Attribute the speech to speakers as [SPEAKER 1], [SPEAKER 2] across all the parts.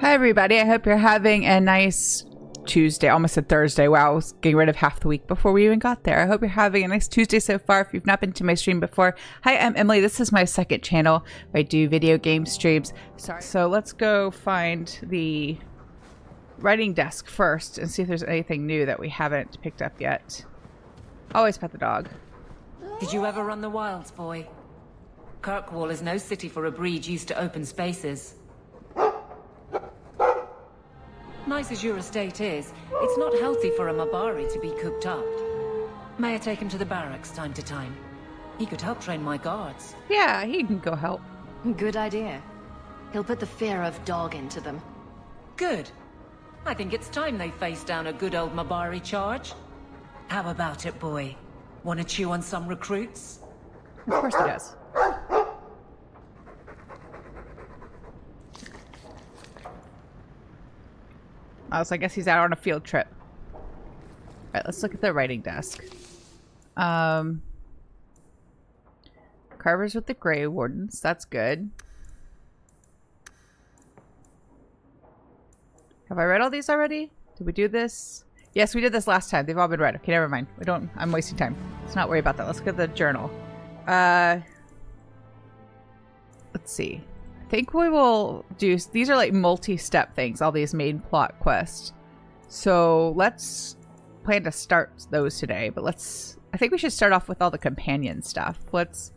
[SPEAKER 1] Hi everybody, I hope you're having a nice Tuesday. Almost said Thursday. Wow, I was getting rid of half the week before we even got there. I hope you're having a nice Tuesday so far. If you've not been to my stream before, hi, I'm Emily. This is my second channel where I do video game streams. Sorry. So let's go find the writing desk first and see if there's anything new that we haven't picked up yet. Always pet the dog.
[SPEAKER 2] Did you ever run the wilds, boy? Kirkwall is no city for a breed used to open spaces. Nice as your estate is, it's not healthy for a Mabari to be cooped up. May I take him to the barracks time to time? He could help train my guards.
[SPEAKER 1] Yeah, he can go help.
[SPEAKER 3] Good idea. He'll put the fear of dog into them.
[SPEAKER 2] Good. I think it's time they face down a good old Mabari charge. How about it, boy? Want to chew on some recruits?
[SPEAKER 1] Of course he does. Oh, so I guess he's out on a field trip. Alright, let's look at the writing desk. Carvers with the Grey Wardens. That's good. Have I read all these already? Did we do this? Yes, we did this last time. They've all been read. Okay, never mind. I'm wasting time. Let's not worry about that. Let's look at the journal. Let's see. I think we will do... These are like multi-step things, all these main plot quests. So let's plan to start those today, but I think we should start off with all the companion stuff. Let's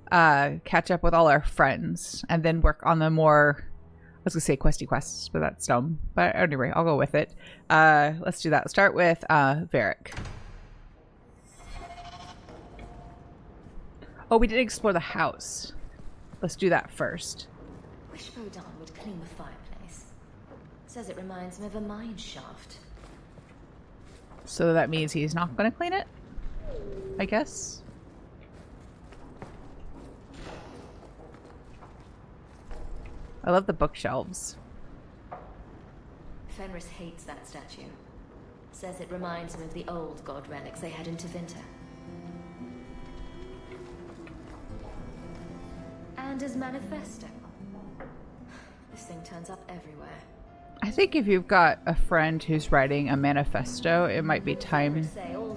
[SPEAKER 1] catch up with all our friends and then work on the more... I was going to say questy quests, but that's dumb. But anyway, I'll go with it. Let's do that. Start with Varric. Oh, we didn't explore the house. Let's do that first.
[SPEAKER 4] Wish Vodan would clean the fireplace. Says it reminds him of a mine shaft.
[SPEAKER 1] So that means he's not going to clean it? I guess. I love the bookshelves.
[SPEAKER 4] Fenris hates that statue. Says it reminds him of the old god relics they had in Tevinter. And his manifesto. This thing turns up everywhere.
[SPEAKER 1] I think if you've got a friend who's writing a manifesto, it might be time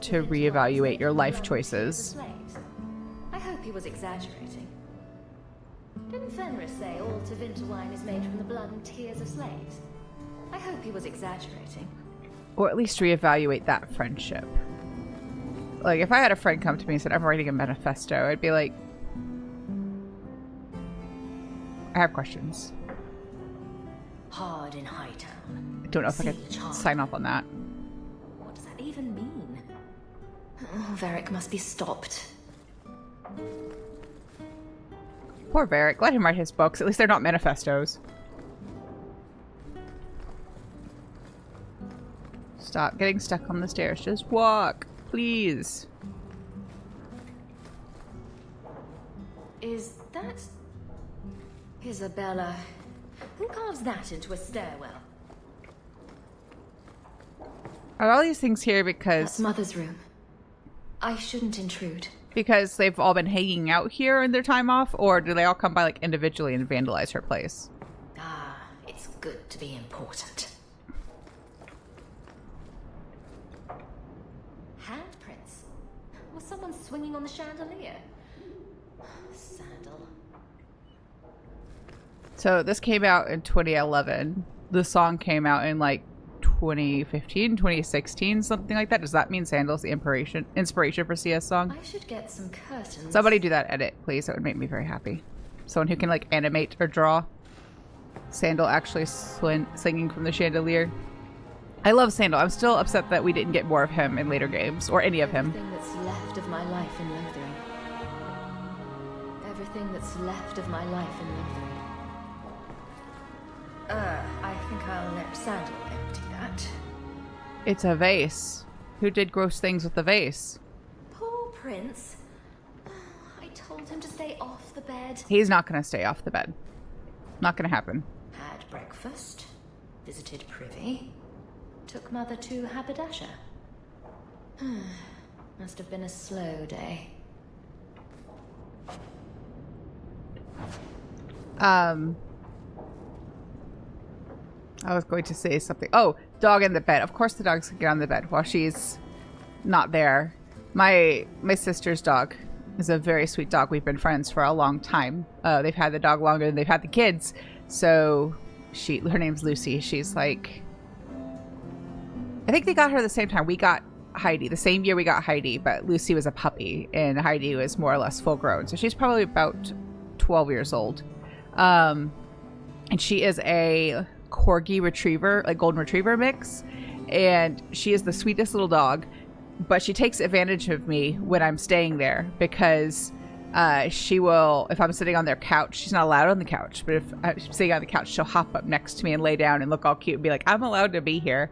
[SPEAKER 1] to reevaluate your life choices.
[SPEAKER 4] I hope he was exaggerating. Didn't Fenris say all Tevinter wine is made from the blood and tears of slaves? I hope he was exaggerating.
[SPEAKER 1] Or at least reevaluate that friendship. Like, if I had a friend come to me and said, I'm writing a manifesto, I'd be like, I have questions.
[SPEAKER 4] Hard in Hightown.
[SPEAKER 1] I don't know if I could sign off on that.
[SPEAKER 4] What does that even mean? Oh, Varric must be stopped.
[SPEAKER 1] Poor Varric. Let him write his books. At least they're not manifestos. Stop getting stuck on the stairs. Just walk, please.
[SPEAKER 4] Is that... Isabella? Who carves that into a stairwell?
[SPEAKER 1] Are all these things here because...
[SPEAKER 4] That's Mother's room. I shouldn't intrude.
[SPEAKER 1] Because they've all been hanging out here in their time off? Or do they all come by like individually and vandalize her place?
[SPEAKER 4] Ah, it's good to be important. Handprints? Was someone swinging on the chandelier? Sandal.
[SPEAKER 1] So this came out in 2011. The song came out in like 2015, 2016, something like that. Does that mean Sandal's the inspiration for CS song?
[SPEAKER 4] I should get some curtains.
[SPEAKER 1] Somebody do that edit, please. That would make me very happy. Someone who can like animate or draw Sandal actually singing from the chandelier. I love Sandal. I'm still upset that we didn't get more of him in later games, or any of him.
[SPEAKER 4] Everything that's left of my life in Lothering. Everything that's left of my life in Lothering. I think I'll let Sandal empty that.
[SPEAKER 1] It's a vase. Who did gross things with the vase?
[SPEAKER 4] Poor Prince. I told him to stay off the bed.
[SPEAKER 1] He's not going to stay off the bed. Not going to happen.
[SPEAKER 4] Had breakfast. Visited Privy. Took Mother to Haberdasher. Must have been a slow day.
[SPEAKER 1] I was going to say something. Oh, dog in the bed. Of course the dog's going to get on the bed while she's not there. My sister's dog is a very sweet dog. We've been friends for a long time. They've had the dog longer than they've had the kids. So her name's Lucy. She's like, I think they got her the same time. We got Heidi. The same year we got Heidi, but Lucy was a puppy and Heidi was more or less full grown. So she's probably about 12 years old. And she is a corgi retriever, like golden retriever mix. And she is the sweetest little dog. But she takes advantage of me when I'm staying there because she will, if I'm sitting on their couch, she's not allowed on the couch, but if I'm sitting on the couch, she'll hop up next to me and lay down and look all cute and be like, I'm allowed to be here.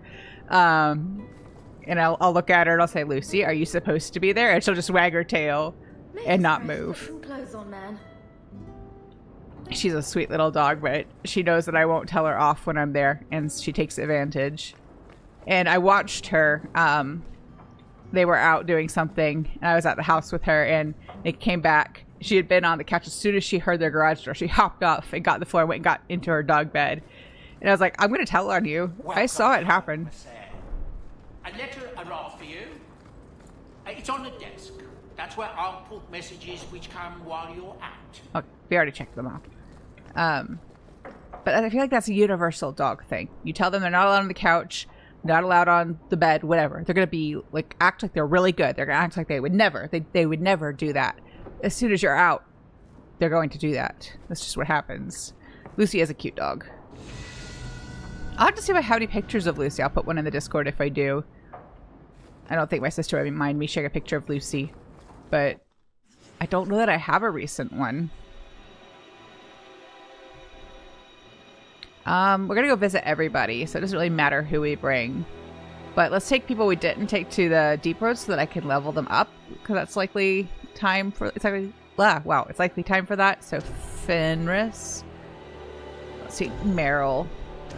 [SPEAKER 1] And I'll look at her and I'll say, Lucy, are you supposed to be there? And she'll just wag her tail and not move.
[SPEAKER 4] Put some clothes on, man.
[SPEAKER 1] She's a sweet little dog, but she knows that I won't tell her off when I'm there, and she takes advantage. And I watched her, they were out doing something, and I was at the house with her, and they came back. She had been on the couch. As soon as she heard their garage door, she hopped off and got the floor and went and got into her dog bed. And I was like, I'm going to tell on you. I saw it happen.
[SPEAKER 5] A letter arrived for you. It's on the desk. That's where I'll put messages which come while you're out.
[SPEAKER 1] Oh, we already checked them out. But I feel like that's a universal dog thing. You tell them they're not allowed on the couch, not allowed on the bed, whatever. They're going to be like, act like they're really good. They're going to act like they would never do that. As soon as you're out, they're going to do that. That's just what happens. Lucy is a cute dog. I'll have to see if I have any pictures of Lucy. I'll put one in the Discord if I do. I don't think my sister would mind me sharing a picture of Lucy, but I don't know that I have a recent one. We're gonna go visit everybody, so it doesn't really matter who we bring. But let's take people we didn't take to the deep road so that I can level them up, because that's likely time for. It's likely time for that. So Fenris. Let's see, Meryl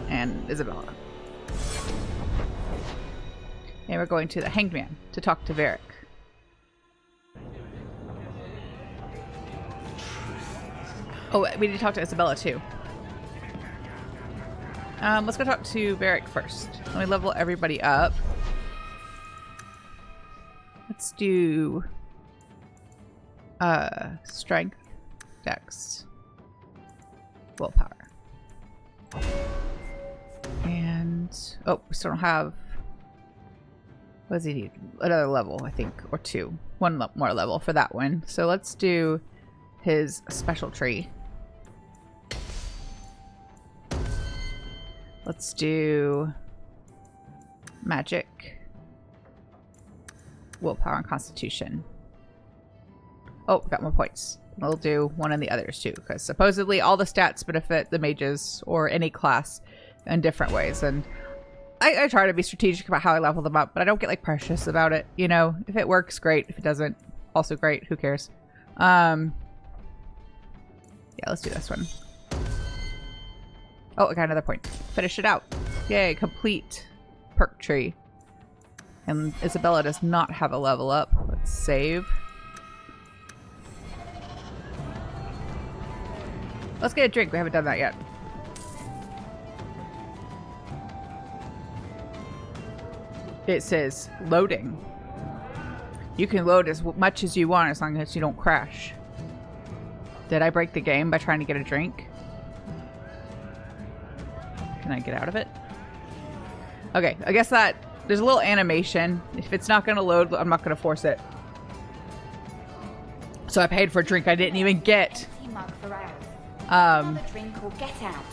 [SPEAKER 1] and Isabella. And we're going to the Hanged Man to talk to Varric. Oh, we need to talk to Isabella too. Let's go talk to Varric first. Let me level everybody up. Let's do strength, dex, willpower. And we still don't have, what does he need? Another level, I think, or two. One more level for that one. So let's do his special tree. Let's do magic, willpower, and constitution. Oh, got more points. We'll do one in the others too, because supposedly all the stats benefit the mages or any class in different ways. And I try to be strategic about how I level them up, but I don't get like precious about it. You know, if it works, great. If it doesn't, also great. Who cares? Yeah, let's do this one. Oh, I got another point. Finish it out. Yay, complete perk tree. And Isabella does not have a level up. Let's save. Let's get a drink. We haven't done that yet. It says loading. You can load as much as you want as long as you don't crash. Did I break the game by trying to get a drink? Can I get out of it? Okay, I guess that there's a little animation. If it's not going to load, I'm not going to force it. So I paid for a drink I didn't even get.
[SPEAKER 4] Drink or get out.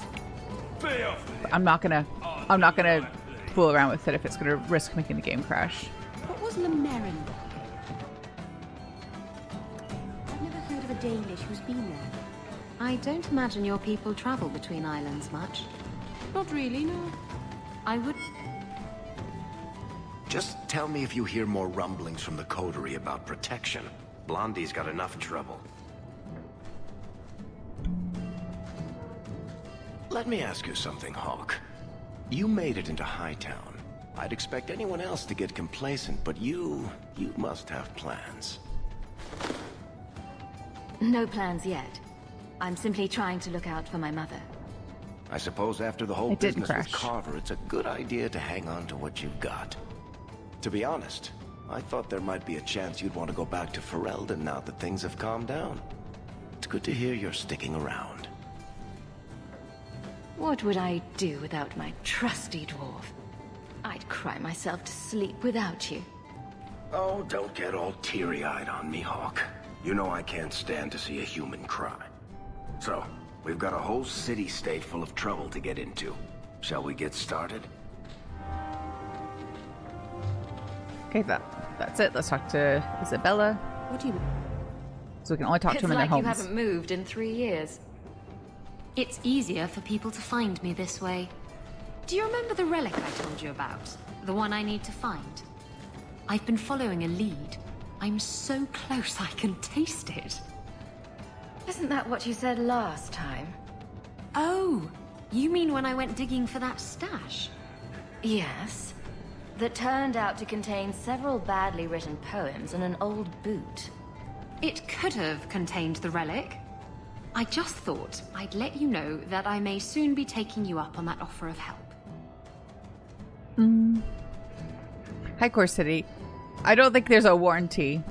[SPEAKER 1] I'm not gonna fool around with it if it's gonna risk making the game crash.
[SPEAKER 3] What was Lemarin? I've never heard of a Danish who's been there.
[SPEAKER 6] I don't imagine your people travel between islands much.
[SPEAKER 3] Not really, no.
[SPEAKER 6] I would...
[SPEAKER 7] Just tell me if you hear more rumblings from the coterie about protection. Blondie's got enough trouble. Let me ask you something, Hawke. You made it into Hightown. I'd expect anyone else to get complacent, but you must have plans.
[SPEAKER 3] No plans yet. I'm simply trying to look out for my mother.
[SPEAKER 7] I suppose after the whole
[SPEAKER 1] It didn't
[SPEAKER 7] business with
[SPEAKER 1] crash.
[SPEAKER 7] Carver, it's a good idea to hang on to what you've got. To be honest, I thought there might be a chance you'd want to go back to Ferelden now that things have calmed down. It's good to hear you're sticking around.
[SPEAKER 3] What would I do without my trusty dwarf? I'd cry myself to sleep without you.
[SPEAKER 7] Oh, don't get all teary-eyed on me, Hawke. You know I can't stand to see a human cry. So, we've got a whole city-state full of trouble to get into. Shall we get started?
[SPEAKER 1] Okay, that's it. Let's talk to Isabella.
[SPEAKER 3] What do you...
[SPEAKER 1] So we can only talk to
[SPEAKER 3] It's
[SPEAKER 1] them in their
[SPEAKER 3] like you
[SPEAKER 1] homes.
[SPEAKER 3] haven't moved in 3 years.
[SPEAKER 6] It's easier for people to find me this way. Do you remember the relic I told you about? The one I need to find? I've been following a lead. I'm so close I can taste it.
[SPEAKER 3] Isn't that what you said last time?
[SPEAKER 6] Oh, you mean when I went digging for that stash?
[SPEAKER 3] Yes. That turned out to contain several badly written poems and an old boot.
[SPEAKER 6] It could have contained the relic. I just thought I'd let you know that I may soon be taking you up on that offer of help.
[SPEAKER 1] Hi, Core City. I don't think there's a warranty.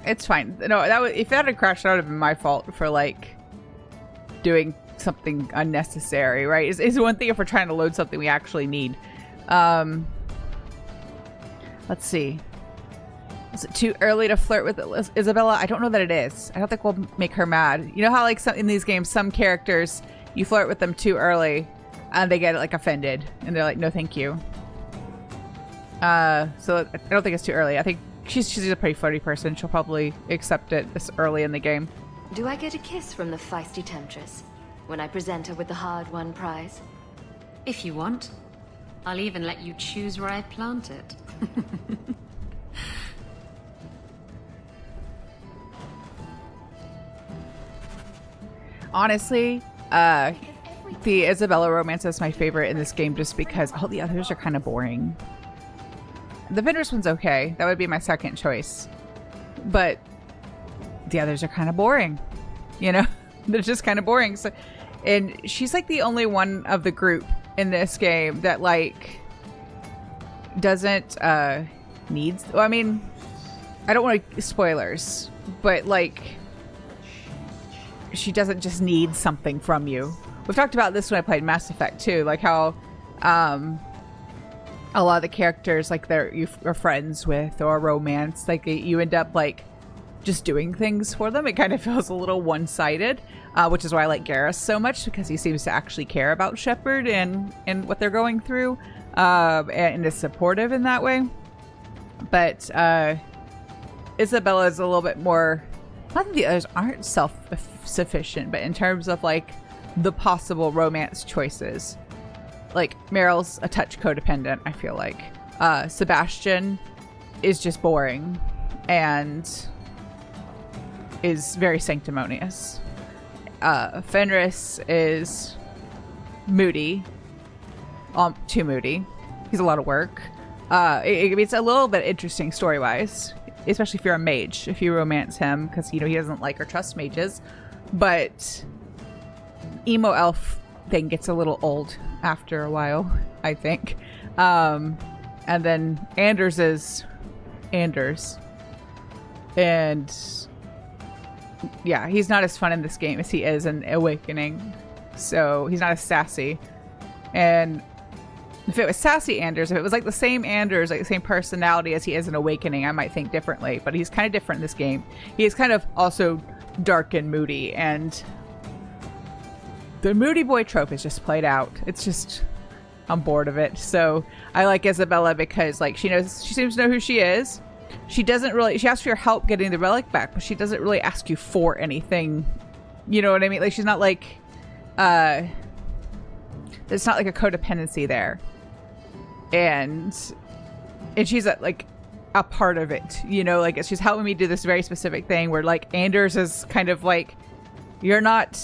[SPEAKER 1] It's fine. No, if that had crashed, that would have been my fault for like doing something unnecessary, right? It's one thing if we're trying to load something we actually need. Let's see. Is it too early to flirt with Isabella? I don't know that it is. I don't think we'll make her mad. You know how like in these games, some characters, you flirt with them too early and they get like offended and they're like, no, thank you. So I don't think it's too early. I think she's a pretty flirty person. She'll probably accept it this early in the game.
[SPEAKER 3] Do I get a kiss from the feisty temptress when I present her with the hard-won prize?
[SPEAKER 6] If you want. I'll even let you choose where I plant it.
[SPEAKER 1] Honestly, the Isabella romance is my favorite in this game just because all the others are kind of boring. The Fenris one's okay. That would be my second choice. But the others are kind of boring. You know? They're just kind of boring. So, and she's like the only one of the group in this game that like doesn't needs... Well, I mean, I don't want to... Spoilers. But like... She doesn't just need something from you. We've talked about this when I played Mass Effect too, like how a lot of the characters like you're friends with or romance, like you end up like just doing things for them. It kind of feels a little one-sided, which is why I like Garrus so much, because he seems to actually care about Shepard and what they're going through, and is supportive in that way. But Isabella is a little bit more... Not that the others aren't self-sufficient, but in terms of like the possible romance choices, like Meryl's a touch codependent, I feel like. Sebastian is just boring and is very sanctimonious. Fenris is moody, too moody. He's a lot of work. It's a little bit interesting story-wise. Especially if you're a mage, if you romance him, because, you know, he doesn't like or trust mages. But emo elf thing gets a little old after a while, I think. And then Anders is Anders. And yeah, he's not as fun in this game as he is in Awakening. So he's not as sassy. And if it was sassy Anders, if it was like the same Anders, like the same personality as he is in Awakening, I might think differently. But he's kind of different in this game. He is kind of also dark and moody, and the moody boy trope is just played out. It's just, I'm bored of it. So I like Isabella because like she seems to know who she is. She asks for your help getting the relic back, but she doesn't really ask you for anything. You know what I mean? Like she's not like, there's not like a codependency there. And she's like a part of it, you know, like she's helping me do this very specific thing where like Anders is kind of like, you're not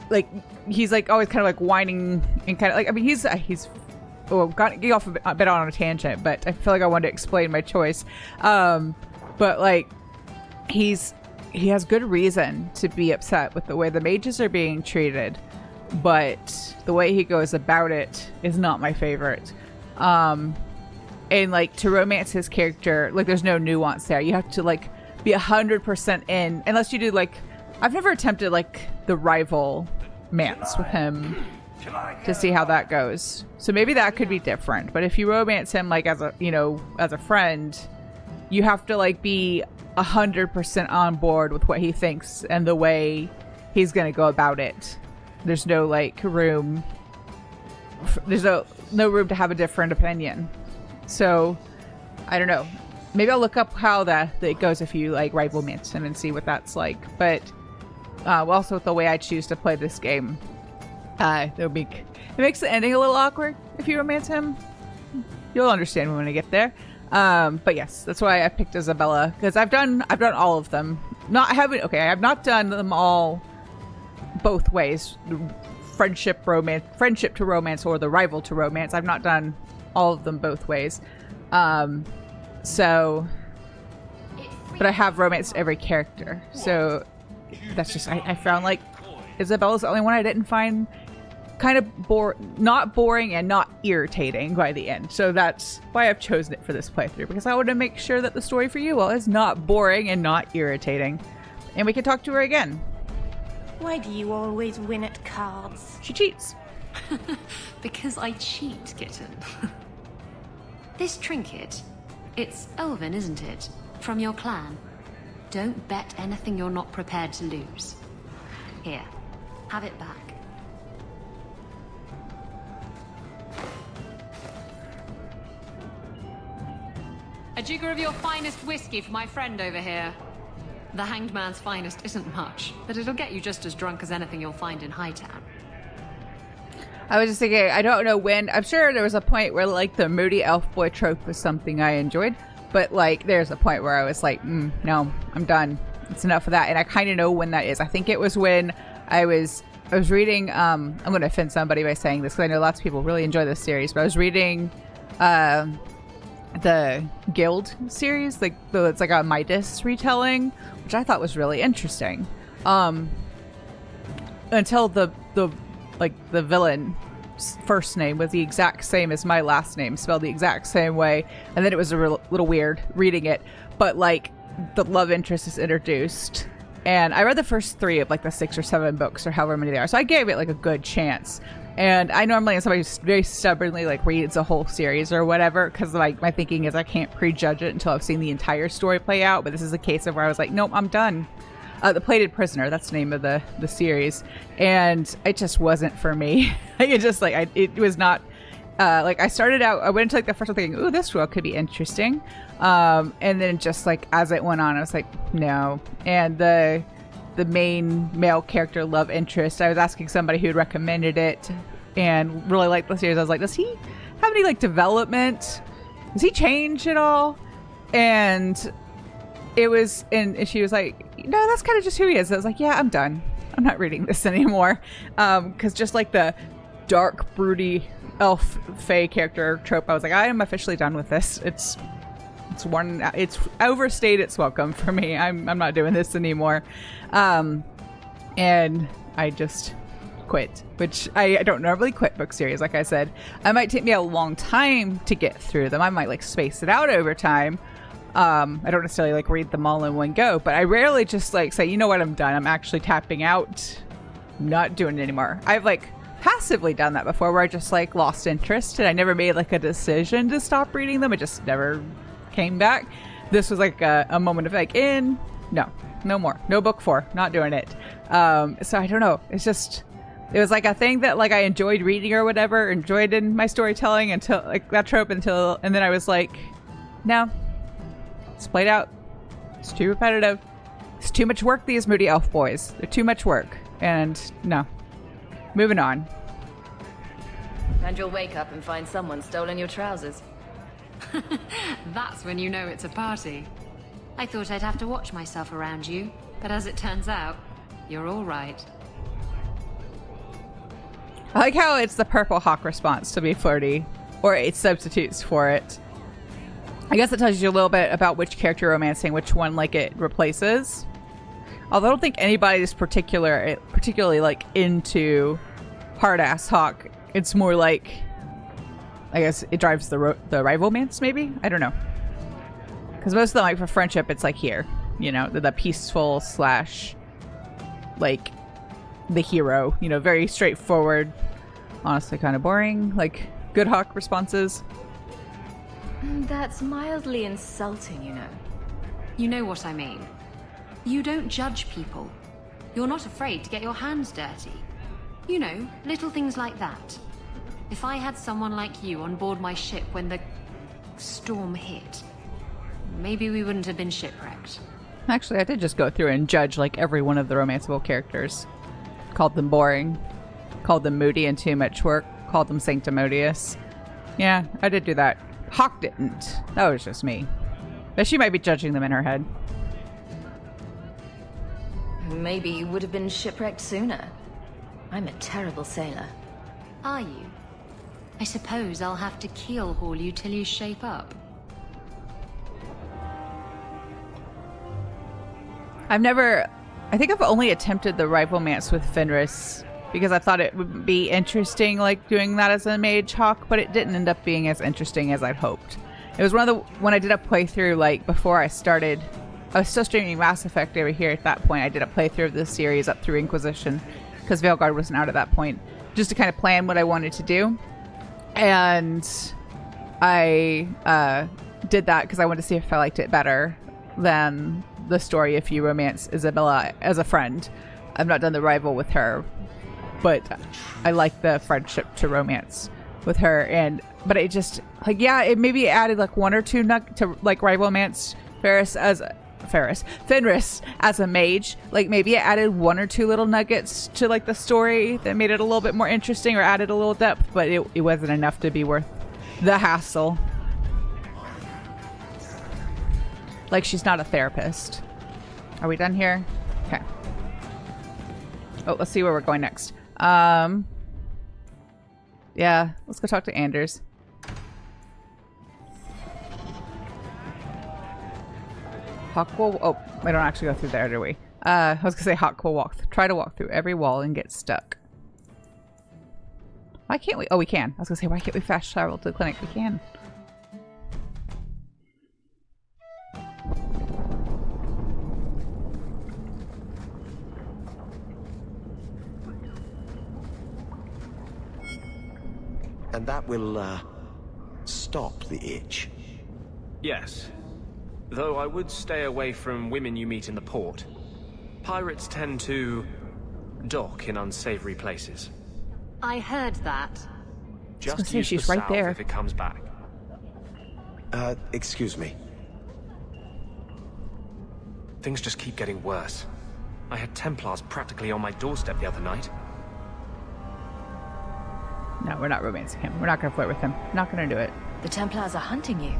[SPEAKER 1] like, he's like always kind of like whining and kind of like, I mean, he's getting off a bit on a tangent, but I feel like I wanted to explain my choice. But like he has good reason to be upset with the way the mages are being treated. but the way he goes about it is not my favorite. And like to romance his character, like there's no nuance there. You have to like be 100% in, unless you do like, I've never attempted like the rival mance with him to see how that goes. So maybe that could be different. But if you romance him like as a, you know, as a friend, you have to like be 100% on board with what he thinks and the way he's going to go about it. There's no like room. There's no room to have a different opinion. So I don't know. Maybe I'll look up how that it goes if you like rival mance him and see what that's like. But also with the way I choose to play this game, it makes the ending a little awkward if you romance him. You'll understand when I get there. But yes, that's why I picked Isabella, because I've done all of them. I have not done them all both ways. Friendship to romance, or the rival to romance. I've not done all of them both ways. So, but I have romanced every character. So that's just, I found like Isabella's the only one I didn't find kind of not boring and not irritating by the end. So that's why I've chosen it for this playthrough, because I want to make sure that the story for you all is not boring and not irritating. And we can talk to her again.
[SPEAKER 4] Why do you always win at cards?
[SPEAKER 1] She cheats.
[SPEAKER 6] Because I cheat, kitten. This trinket, it's elven, isn't it? From your clan. Don't bet anything you're not prepared to lose. Here, have it back. A jigger of your finest whiskey for my friend over here. The hanged man's finest isn't much, but it'll get you just as drunk as anything you'll find in Hightown.
[SPEAKER 1] I was just thinking, I don't know when. I'm sure there was a point where like the moody elf boy trope was something I enjoyed, but like there's a point where I was like, no, I'm done. It's enough of that. And I kind of know when that is. I think it was when I was reading. I'm going to offend somebody by saying this because I know lots of people really enjoy this series, but I was reading the Guild series, like it's like a Midas retelling, which I thought was really interesting. Until the villain's first name was the exact same as my last name, spelled the exact same way, and then it was a little weird reading it. But like the love interest is introduced, and I read the first 3 of like the 6 or 7 books or however many there are, so I gave it like a good chance. And I normally am somebody who's very stubbornly like reads a whole series or whatever, because like my thinking is I can't prejudge it until I've seen the entire story play out. But this is a case of where I was like, nope, I'm done. The Plated Prisoner, that's the name of the series, and it just wasn't for me. Like it just like it was not like I started out. I went into like the first one thinking, ooh, this world could be interesting, and then just like as it went on, I was like, no. And the main male character love interest, I was asking somebody who had recommended it and really liked the series. I was like, does he have any like development? Does he change at all? And it was, and she was like, no, that's kind of just who he is. I was like, yeah, I'm done. I'm not reading this anymore. Because just like the dark, broody elf fae character trope, I was like, I am officially done with this. It's overstayed its welcome for me. I'm not doing this anymore. And I just quit, which I don't normally quit book series. Like I said, it might take me a long time to get through them. I might like space it out over time. I don't necessarily like read them all in one go, but I rarely just like say, you know what, I'm done. I'm actually tapping out. I'm not doing it anymore. I've like passively done that before where I just like lost interest and I never made like a decision to stop reading them. It just never came back. This was like a moment of like, no more. No book 4. Not doing it. So I don't know. It was like a thing that like I enjoyed reading or whatever, enjoyed in my storytelling until like that trope and then I was like, no, it's played out. It's too repetitive. It's too much work, these moody elf boys. They're too much work. And no. Moving on.
[SPEAKER 3] And you'll wake up and find someone stolen your trousers.
[SPEAKER 6] That's when you know it's a party. I thought I'd have to watch myself around you, but as it turns out, you're all right.
[SPEAKER 1] I like how it's the purple Hawke response to be flirty, or it substitutes for it. I guess it tells you a little bit about which character you're romancing, which one like it replaces. Although I don't think anybody is particularly like into hard-ass Hawke. It's more like, I guess it drives the rivalmance, maybe? I don't know. Because most of them, like, for friendship, it's like here. You know, the peaceful slash, like, the hero. You know, very straightforward. Honestly, kind of boring. Like, good Hawke responses.
[SPEAKER 3] That's mildly insulting, you know.
[SPEAKER 6] You know what I mean. You don't judge people. You're not afraid to get your hands dirty. You know, little things like that. If I had someone like you on board my ship when the storm hit, maybe we wouldn't have been shipwrecked.
[SPEAKER 1] Actually, I did just go through and judge, like, every one of the romanceable characters. Called them boring. Called them moody and too much work. Called them sanctimonious. Yeah, I did do that. Hawke didn't. That was just me. But she might be judging them in her head.
[SPEAKER 3] Maybe you would have been shipwrecked sooner. I'm a terrible sailor.
[SPEAKER 6] Are you? I suppose I'll have to keel haul you till you shape up.
[SPEAKER 1] I think I've only attempted the rivalmance with Fenris because I thought it would be interesting, like, doing that as a mage Hawke, but it didn't end up being as interesting as I'd hoped. It was when I did a playthrough, like, before I started, I was still streaming Mass Effect over here at that point. I did a playthrough of this series up through Inquisition, because Veilguard wasn't out at that point, just to kind of plan what I wanted to do. And I did that because I wanted to see if I liked it better than the story if you romance Isabella as a friend. I've not done the rival with her, but I like the friendship to romance with her. But it just, like, yeah, it maybe added like one or two to like rivalmance Fenris as a mage. Like, maybe it added one or two little nuggets to like the story that made it a little bit more interesting or added a little depth, but it wasn't enough to be worth the hassle. Like, she's not a therapist. Are we done here? Okay. Oh, let's see where we're going next. Yeah, let's go talk to Anders. Hawke will... Oh, I don't actually go through there, do we? I was gonna say Hawke will try to walk through every wall and get stuck. Why can't we? Oh, we can. I was gonna say, why can't we fast travel to the clinic? We can.
[SPEAKER 7] And that will, stop the itch.
[SPEAKER 8] Yes. Though I would stay away from women you meet in the port. Pirates tend to dock in unsavory places.
[SPEAKER 6] I heard that.
[SPEAKER 8] Just use
[SPEAKER 1] she's
[SPEAKER 8] the
[SPEAKER 1] right
[SPEAKER 8] south
[SPEAKER 1] there.
[SPEAKER 8] if it comes back.
[SPEAKER 7] Excuse me.
[SPEAKER 8] Things just keep getting worse. I had Templars practically on my doorstep the other night.
[SPEAKER 1] No, we're not romancing him. We're not gonna flirt with him. Not gonna do it.
[SPEAKER 3] The Templars are hunting you.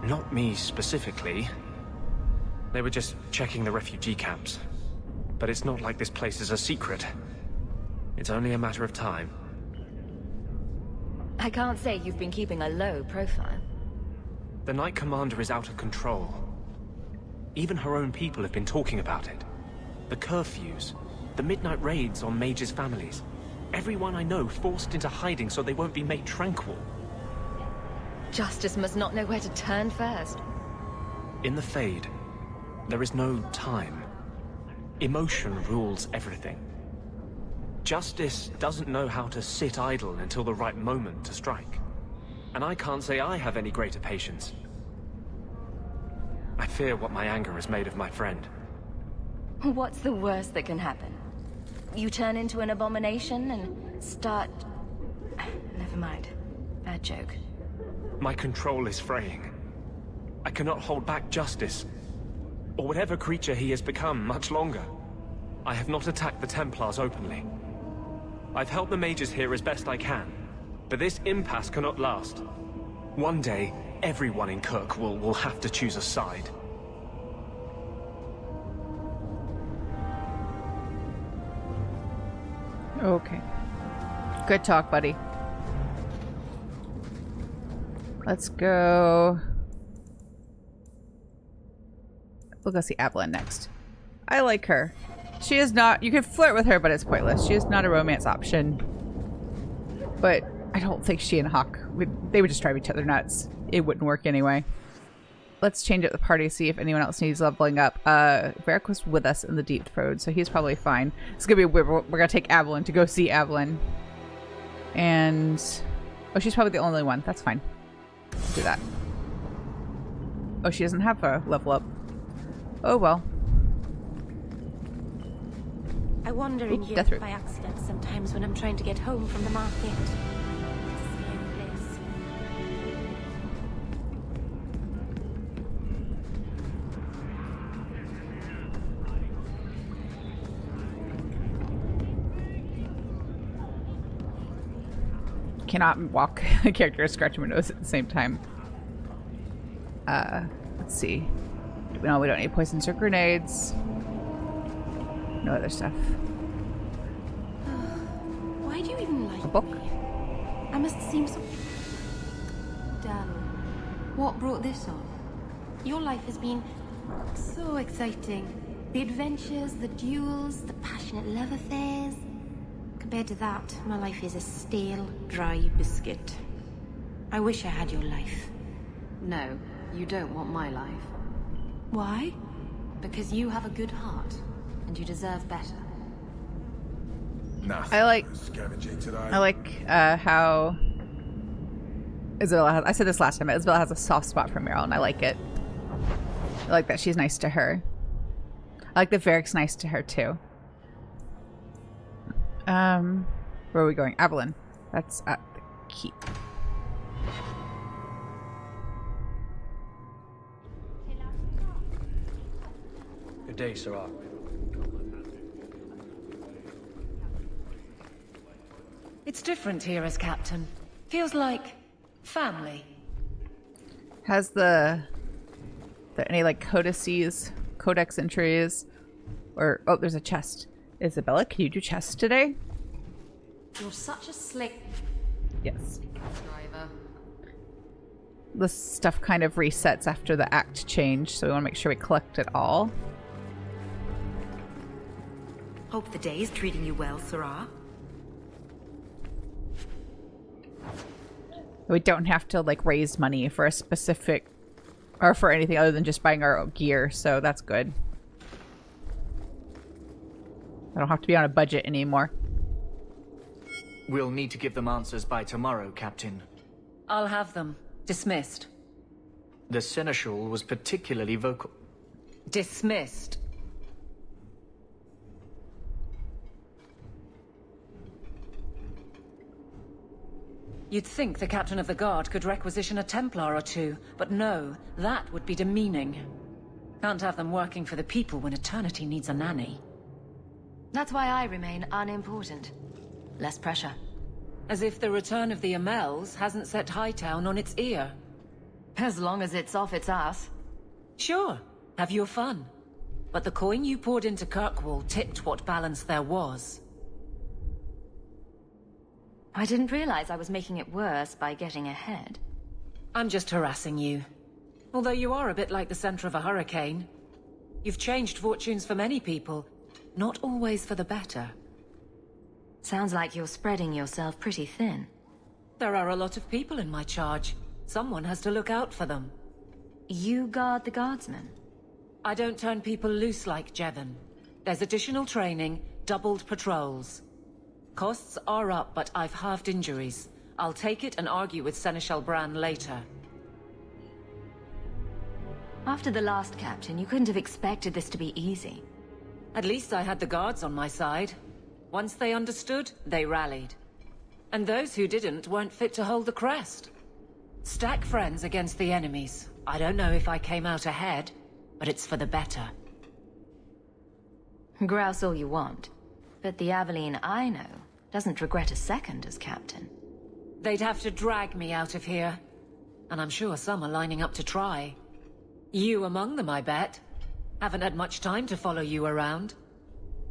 [SPEAKER 8] Not me specifically. They were just checking the refugee camps. But it's not like this place is a secret. It's only a matter of time.
[SPEAKER 3] I can't say you've been keeping a low profile.
[SPEAKER 8] The Knight Commander is out of control. Even her own people have been talking about it. The curfews, the midnight raids on Mage's families. Everyone I know forced into hiding so they won't be made tranquil.
[SPEAKER 3] Justice must not know where to turn first.
[SPEAKER 8] In the Fade, there is no time. Emotion rules everything. Justice doesn't know how to sit idle until the right moment to strike. And I can't say I have any greater patience. I fear what my anger has made of my friend.
[SPEAKER 3] What's the worst that can happen? You turn into an abomination and start... Never mind. Bad joke.
[SPEAKER 8] My control is fraying. I cannot hold back justice, or whatever creature he has become, much longer. I have not attacked the Templars openly. I've helped the mages here as best I can, but this impasse cannot last. One day, everyone in Kirk will have to choose a side.
[SPEAKER 1] Okay. Good talk, buddy. Let's go. We'll go see Evelyn next. I like her. She is not... You can flirt with her, but it's pointless. She is not a romance option. But I don't think she and Hawke... They would just drive each other nuts. It wouldn't work anyway. Let's change up the party, see if anyone else needs leveling up. Varric was with us in the Deep Road, so he's probably fine. It's gonna be weird. We're gonna take Evelyn to go see Evelyn. And... Oh, she's probably the only one. That's fine. Do that. Oh, she doesn't have a level up. Oh, well.
[SPEAKER 9] I wander in here by accident sometimes when I'm trying to get home from the market.
[SPEAKER 1] Cannot walk. The character is scratching my nose at the same time. Let's see. No, we don't need poisons or grenades. No other stuff.
[SPEAKER 9] Why do you even like
[SPEAKER 1] a book?
[SPEAKER 9] Me? I must seem so dull.
[SPEAKER 6] What brought this on?
[SPEAKER 9] Your life has been so exciting. The adventures, the duels, the passionate love affairs. Compared to that, my life is a stale, dry biscuit. I wish I had your life.
[SPEAKER 6] No, you don't want my life.
[SPEAKER 9] Why?
[SPEAKER 6] Because you have a good heart, and you deserve better.
[SPEAKER 1] I like how Isabella has, I said this last time, but Isabella has a soft spot for Meryl, and I like it. I like that she's nice to her. I like that Varric's nice to her too. Where are we going? Evelyn. That's at the keep.
[SPEAKER 10] Good day, Sarah.
[SPEAKER 2] It's different here as captain. Feels like family.
[SPEAKER 1] Has there any like codices, codex entries, or oh, there's a chest. Isabella, can you do chests today?
[SPEAKER 6] You're such a slick...
[SPEAKER 1] Yes.
[SPEAKER 6] Driver.
[SPEAKER 1] This stuff kind of resets after the act change, so we want to make sure we collect it all.
[SPEAKER 3] Hope the day is treating you well, Sarah.
[SPEAKER 1] We don't have to like raise money for a specific or for anything other than just buying our own gear, so that's good. I don't have to be on a budget anymore.
[SPEAKER 10] We'll need to give them answers by tomorrow, Captain.
[SPEAKER 2] I'll have them. Dismissed.
[SPEAKER 10] The Seneschal was particularly vocal.
[SPEAKER 2] Dismissed. You'd think the captain of the guard could requisition a Templar or two, but no, that would be demeaning. Can't have them working for the people when eternity needs a nanny.
[SPEAKER 3] That's why I remain unimportant. Less pressure.
[SPEAKER 2] As if the return of the Amels hasn't set Hightown on its ear.
[SPEAKER 3] As long as it's off its ass.
[SPEAKER 2] Sure, have your fun. But the coin you poured into Kirkwall tipped what balance there was.
[SPEAKER 3] I didn't realize I was making it worse by getting ahead.
[SPEAKER 2] I'm just harassing you. Although you are a bit like the center of a hurricane. You've changed fortunes for many people, not always for the better.
[SPEAKER 3] Sounds like you're spreading yourself pretty thin.
[SPEAKER 2] There are a lot of people in my charge. Someone has to look out for them.
[SPEAKER 3] You guard the guardsmen?
[SPEAKER 2] I don't turn people loose like Jevon. There's additional training, doubled patrols. Costs are up, but I've halved injuries. I'll take it and argue with Seneschal Bran later.
[SPEAKER 3] After the last captain, you couldn't have expected this to be easy.
[SPEAKER 2] At least I had the guards on my side. Once they understood, they rallied. And those who didn't weren't fit to hold the crest. Stack friends against the enemies. I don't know if I came out ahead, but it's for the better.
[SPEAKER 3] Grouse all you want. But the Aveline I know doesn't regret a second as captain.
[SPEAKER 2] They'd have to drag me out of here. And I'm sure some are lining up to try. You among them, I bet. Haven't had much time to follow you around.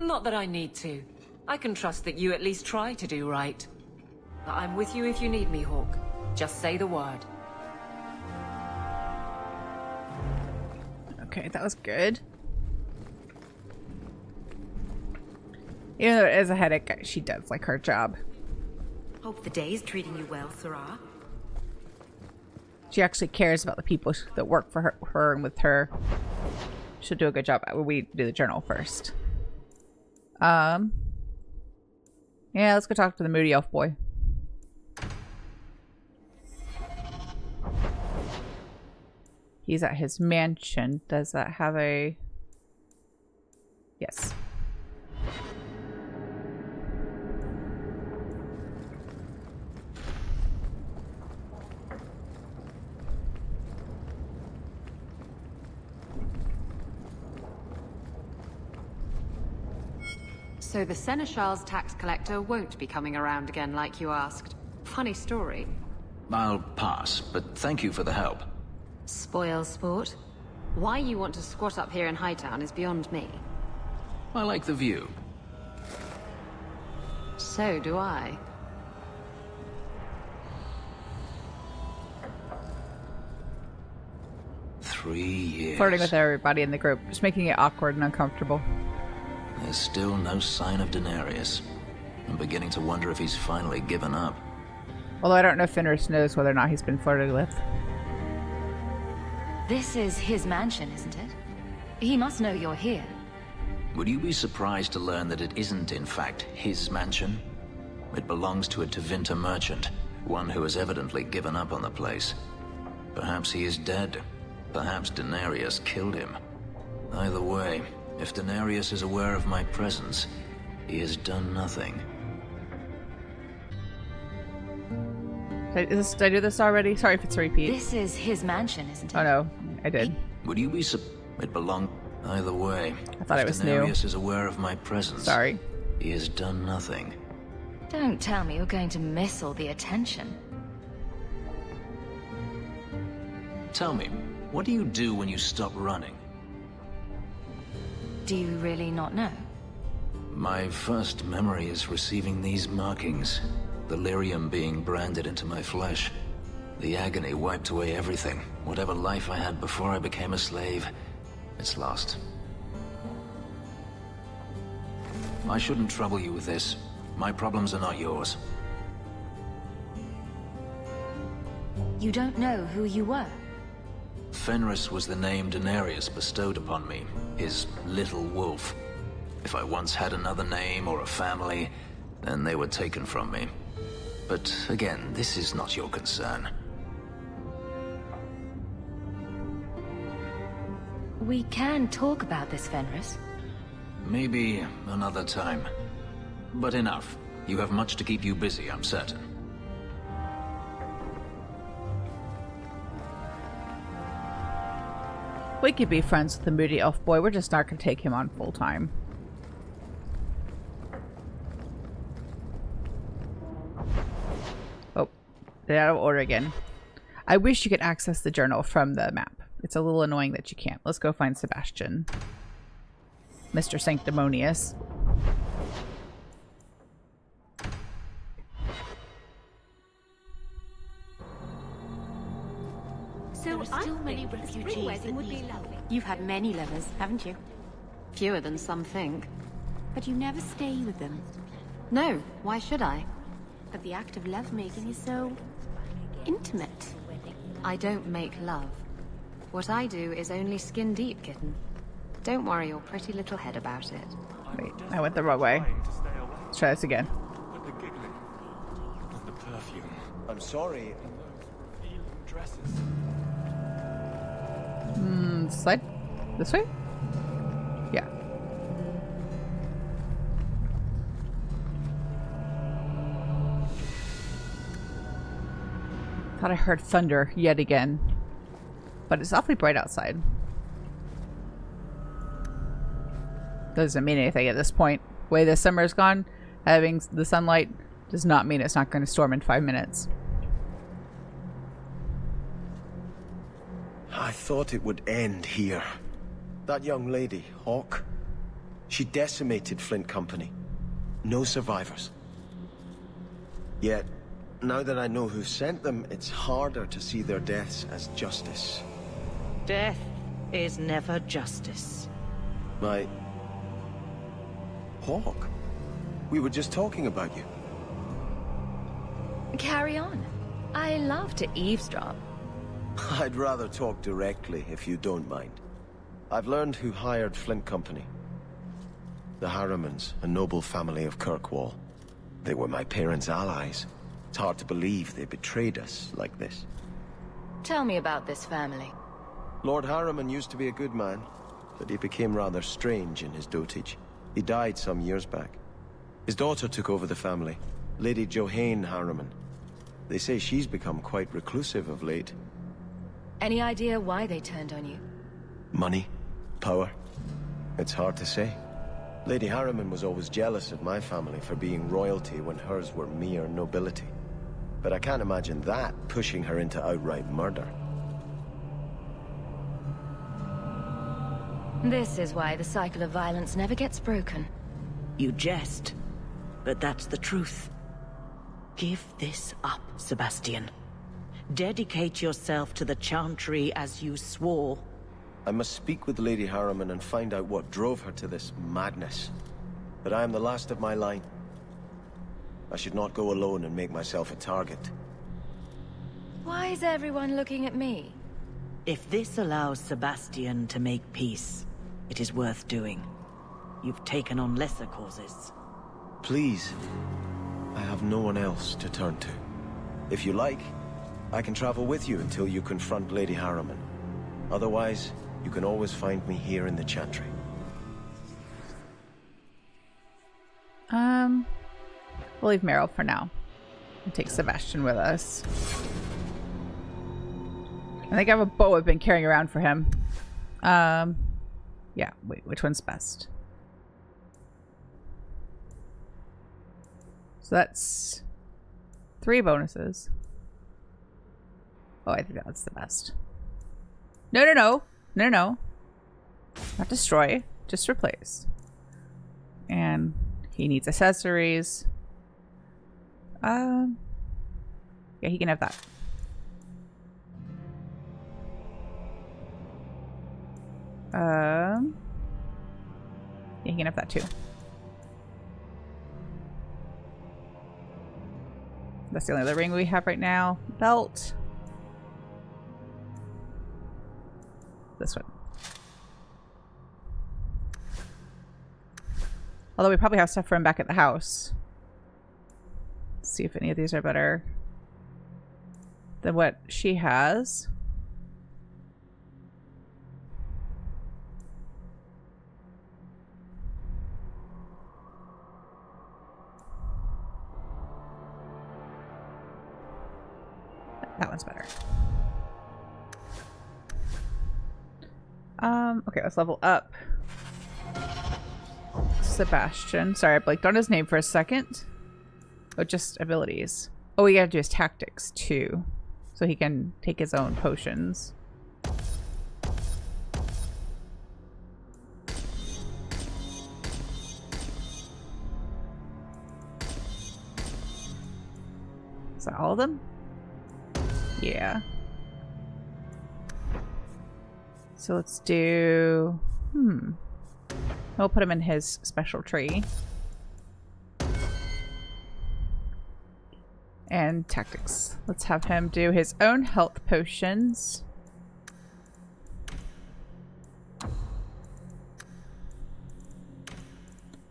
[SPEAKER 2] Not that I need to. I can trust that you at least try to do right. But I'm with you if you need me, Hawke. Just say the word.
[SPEAKER 1] Okay, that was good. You know, as a headache, she does like her job.
[SPEAKER 11] Hope the day's treating you well, Sarah.
[SPEAKER 1] She actually cares about the people that work for her and with her. She'll do a good job. We do the journal first. Yeah, let's go talk to the moody elf boy. He's at his mansion. Does that have a... Yes.
[SPEAKER 6] So the Seneschal's tax collector won't be coming around again like you asked. Funny story.
[SPEAKER 12] I'll pass, but thank you for the help.
[SPEAKER 6] Spoil sport. Why you want to squat up here in Hightown is beyond me.
[SPEAKER 12] I like the view.
[SPEAKER 6] So do I.
[SPEAKER 12] Three years.
[SPEAKER 1] Flirting with everybody in the group. Just making it awkward and uncomfortable.
[SPEAKER 12] There's still no sign of Daenerys. I'm beginning to wonder if he's finally given up.
[SPEAKER 1] Although I don't know if Fenris knows whether or not he's been flirted with.
[SPEAKER 3] This is his mansion, isn't it? He must know you're here.
[SPEAKER 12] Would you be surprised to learn that it isn't, in fact, his mansion? It belongs to a Tevinter merchant, one who has evidently given up on the place. Perhaps he is dead. Perhaps Daenerys killed him. Either way, if Daenerys is aware of my presence, he has done nothing.
[SPEAKER 1] Did I do this already? Sorry if it's a repeat.
[SPEAKER 3] This is his mansion, isn't it?
[SPEAKER 1] Oh no, I did.
[SPEAKER 12] Would you be It belonged... Either way,
[SPEAKER 1] I thought it was new.
[SPEAKER 12] Daenerys is aware of my presence.
[SPEAKER 1] Sorry.
[SPEAKER 12] He has done nothing.
[SPEAKER 3] Don't tell me you're going to miss all the attention.
[SPEAKER 12] Tell me, what do you do when you stop running?
[SPEAKER 3] Do you really not know?
[SPEAKER 12] My first memory is receiving these markings. The lyrium being branded into my flesh. The agony wiped away everything. Whatever life I had before I became a slave, it's lost. I shouldn't trouble you with this. My problems are not yours.
[SPEAKER 3] You don't know who you were?
[SPEAKER 12] Fenris was the name Daenerys bestowed upon me, his little wolf. If I once had another name or a family, then they were taken from me. But again, this is not your concern.
[SPEAKER 3] We can talk about this, Fenris.
[SPEAKER 12] Maybe another time. But enough. You have much to keep you busy, I'm certain.
[SPEAKER 1] We could be friends with the moody elf boy. We're just not going to take him on full time. Oh, they're out of order again. I wish you could access the journal from the map. It's a little annoying that you can't. Let's go find Sebastian. Mr. Sanctimonious.
[SPEAKER 11] So still many refugees that would be lovely.
[SPEAKER 9] You've had many lovers, haven't you?
[SPEAKER 6] Fewer than some think.
[SPEAKER 9] But you never stay with them.
[SPEAKER 6] No, why should I?
[SPEAKER 9] But the act of lovemaking is so... intimate.
[SPEAKER 6] I don't make love. What I do is only skin deep, kitten. Don't worry your pretty little head about it.
[SPEAKER 1] Wait, I went the wrong way. Let's try this again.
[SPEAKER 8] But the giggling, not the perfume.
[SPEAKER 13] I'm sorry.
[SPEAKER 8] Dresses.
[SPEAKER 1] Slide this way? Yeah. Thought I heard thunder yet again. But it's awfully bright outside. Doesn't mean anything at this point. The way the summer's gone, having the sunlight does not mean it's not going to storm in 5 minutes.
[SPEAKER 13] I thought it would end here. That young lady, Hawke, she decimated Flint Company. No survivors. Yet, now that I know who sent them, it's harder to see their deaths as justice.
[SPEAKER 11] Death is never justice.
[SPEAKER 13] My... Hawke? We were just talking about you.
[SPEAKER 3] Carry on. I love to eavesdrop.
[SPEAKER 13] I'd rather talk directly, if you don't mind. I've learned who hired Flint Company. The Harimanns, a noble family of Kirkwall. They were my parents' allies. It's hard to believe they betrayed us like this.
[SPEAKER 3] Tell me about this family.
[SPEAKER 13] Lord Harimann used to be a good man, but he became rather strange in his dotage. He died some years back. His daughter took over the family, Lady Johanne Harimann. They say she's become quite reclusive of late.
[SPEAKER 3] Any idea why they turned on you?
[SPEAKER 13] Money? Power? It's hard to say. Lady Harimann was always jealous of my family for being royalty when hers were mere nobility. But I can't imagine that pushing her into outright murder.
[SPEAKER 3] This is why the cycle of violence never gets broken.
[SPEAKER 14] You jest, but that's the truth. Give this up, Sebastian. Dedicate yourself to the Chantry as you swore.
[SPEAKER 13] I must speak with Lady Harimann and find out what drove her to this madness. But I am the last of my line. I should not go alone and make myself a target.
[SPEAKER 3] Why is everyone looking at me?
[SPEAKER 14] If this allows Sebastian to make peace, it is worth doing. You've taken on lesser causes.
[SPEAKER 13] Please. I have no one else to turn to. If you like, I can travel with you until you confront Lady Harimann. Otherwise, you can always find me here in the Chantry.
[SPEAKER 1] We'll leave Meryl for now. And take Sebastian with us. I think I have a bow I've been carrying around for him. Yeah, wait, which one's best? So that's 3 bonuses. Oh, I think that's the best. No, no, no. No, no. Not destroy. Just replace. And he needs accessories. Yeah, he can have that. Yeah, he can have that too. That's the only other ring we have right now. Belt. This one. Although we probably have stuff for him back at the house. Let's see if any of these are better than what she has. That one's better. Okay, let's level up Sebastian. Sorry, I blanked on his name for a second. Oh, just abilities. Oh, we gotta do his tactics too. So he can take his own potions. Is that all of them? Yeah. So let's do... We'll put him in his special tree. And tactics. Let's have him do his own health potions.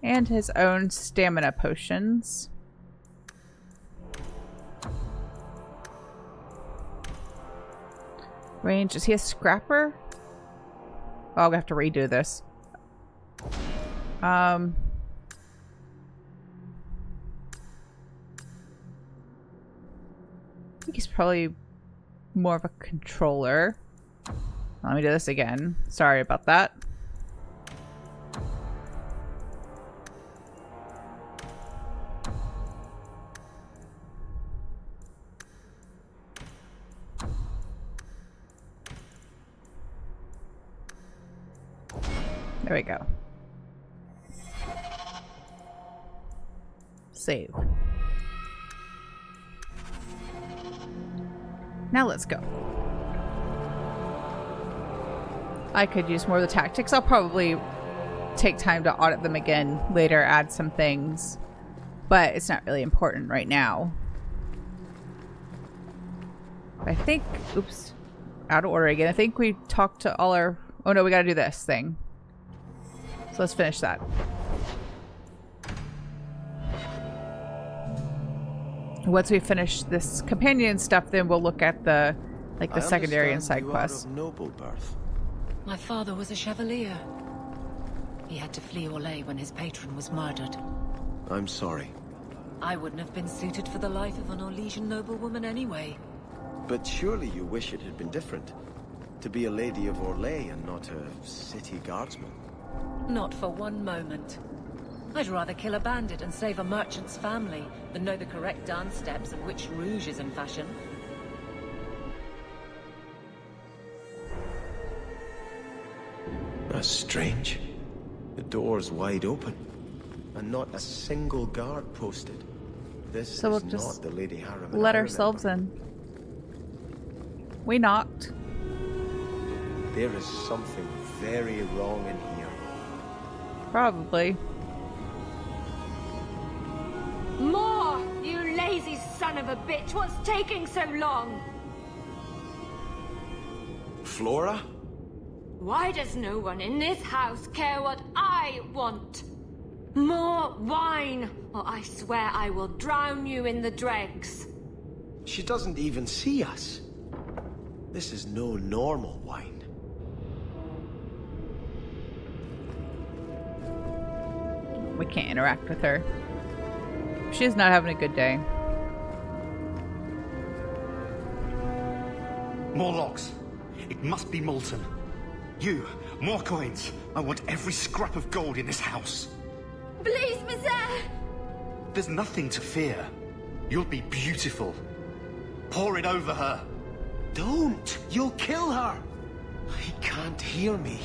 [SPEAKER 1] And his own stamina potions. Range. Is he a scrapper? Oh, I'll have to redo this. I think he's probably more of a controller. Let me do this again. Sorry about that. There we go. Save. Now let's go. I could use more of the tactics. I'll probably take time to audit them again later, add some things. but it's not really important right now. I think, oops, out of order again. I think we talked to all our, oh no, we gotta do this thing. So let's finish that. Once we finish this companion stuff, then we'll look at the, like, the secondary and side quests.
[SPEAKER 13] Noble birth.
[SPEAKER 2] My father was a chevalier. He had to flee Orlais when his patron was murdered.
[SPEAKER 13] I'm sorry.
[SPEAKER 2] I wouldn't have been suited for the life of an Orlesian noblewoman anyway.
[SPEAKER 13] But surely you wish it had been different. To be a lady of Orlais and not a city guardsman.
[SPEAKER 2] Not for one moment. I'd rather kill a bandit and save a merchant's family than know the correct dance steps and which rouge is in fashion.
[SPEAKER 13] That's strange. The door's wide open, and not a single guard posted. This
[SPEAKER 1] So we'll
[SPEAKER 13] is
[SPEAKER 1] just
[SPEAKER 13] not the Lady Harimanns.
[SPEAKER 1] let ourselves in. We knocked.
[SPEAKER 13] There is something very wrong in here.
[SPEAKER 1] Probably.
[SPEAKER 3] More! You lazy son of a bitch! What's taking so long?
[SPEAKER 13] Flora?
[SPEAKER 3] Why does no one in this house care what I want? More wine, or I swear I will drown you in the dregs.
[SPEAKER 13] She doesn't even see us. This is no normal wine.
[SPEAKER 1] We can't interact with her. She's not having a good day.
[SPEAKER 15] More logs. It must be molten. You, more coins. I want every scrap of gold in this house.
[SPEAKER 3] Please, monsieur!
[SPEAKER 15] There's nothing to fear. You'll be beautiful. Pour it over her.
[SPEAKER 13] Don't! You'll kill her! He can't hear me.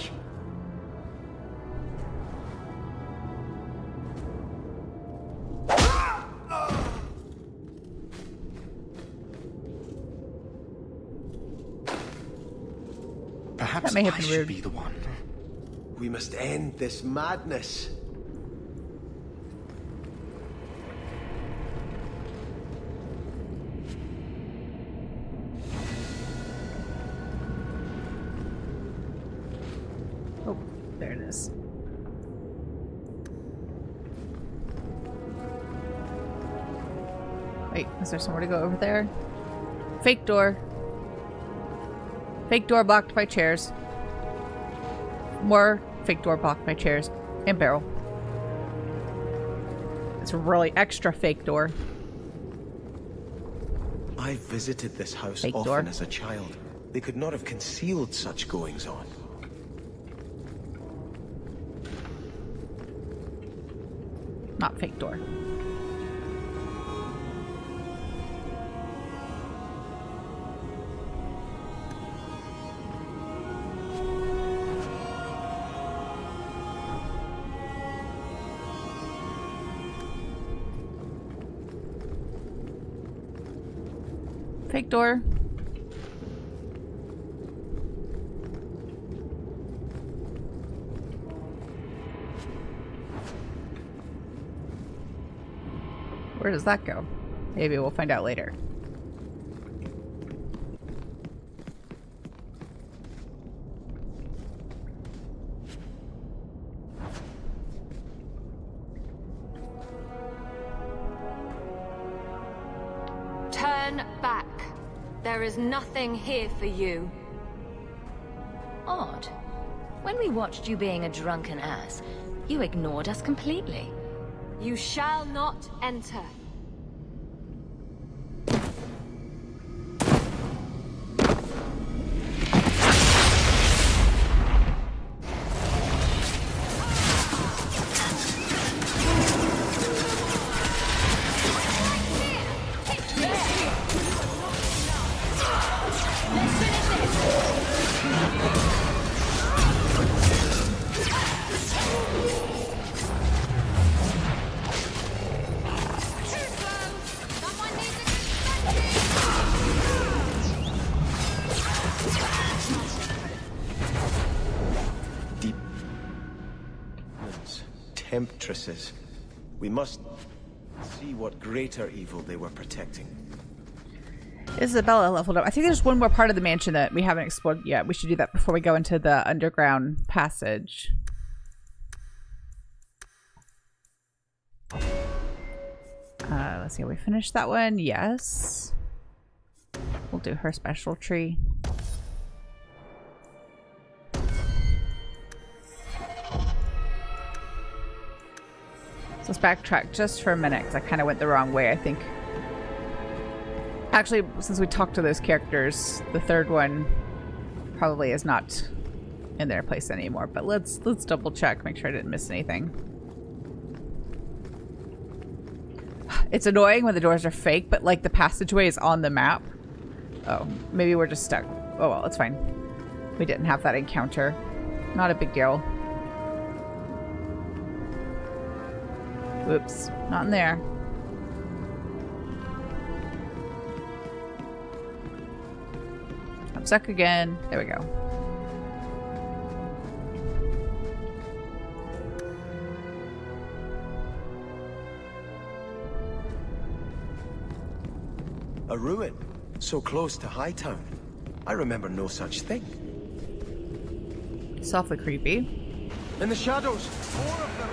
[SPEAKER 15] Perhaps
[SPEAKER 1] That may have
[SPEAKER 15] I
[SPEAKER 1] been
[SPEAKER 15] should
[SPEAKER 1] rude.
[SPEAKER 15] be the one.
[SPEAKER 13] We must end this madness.
[SPEAKER 1] Oh, there it is. Wait, is there somewhere to go over there? Fake door. Fake door blocked by chairs. More fake door blocked by chairs. And barrel. It's a really extra fake door.
[SPEAKER 13] I visited this house
[SPEAKER 1] Fake
[SPEAKER 13] often
[SPEAKER 1] door.
[SPEAKER 13] as a child. They could not have concealed such goings on.
[SPEAKER 1] Not fake door. Fake door. Where does that go? Maybe we'll find out later.
[SPEAKER 3] Turn back. There is nothing here for you.
[SPEAKER 4] Odd. When we watched you being a drunken ass, you ignored us completely.
[SPEAKER 3] You shall not enter.
[SPEAKER 13] Temptresses. We must see what greater evil they were protecting.
[SPEAKER 1] Isabella leveled up. I think there's one more part of the mansion that we haven't explored yet. We should do that before we go into the underground passage. Let's see, we finished that one. Yes. We'll do her special tree. So let's backtrack just for a minute because I kind of went the wrong way, I think. Actually, since we talked to those characters, the third one probably is not in their place anymore. But let's double check, make sure I didn't miss anything. It's annoying when the doors are fake, but like the passageway is on the map. Oh, maybe we're just stuck. Oh well, it's fine. We didn't have that encounter. Not a big deal. Whoops, not in there. I'm stuck again. There we go.
[SPEAKER 13] A ruin, so close to Hightown. I remember no such thing.
[SPEAKER 1] It's awfully creepy.
[SPEAKER 13] In the shadows, more of them.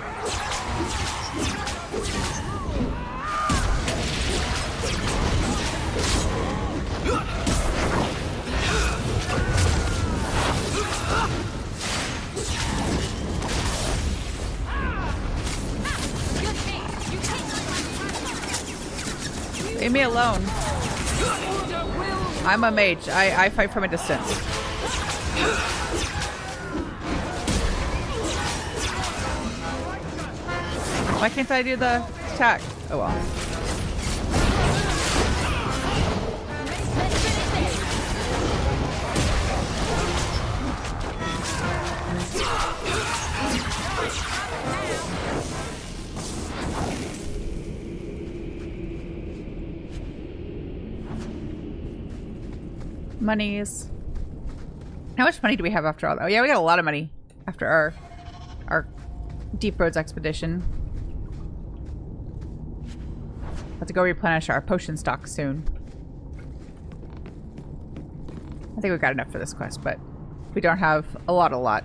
[SPEAKER 1] Leave me alone. I'm a mage. I fight from a distance. Why can't I do the attack? Oh well. Monies. How much money do we have after all? Oh yeah, we got a lot of money after our Deep Roads expedition. Have to go replenish our potion stock soon. I think we've got enough for this quest, but we don't have a lot.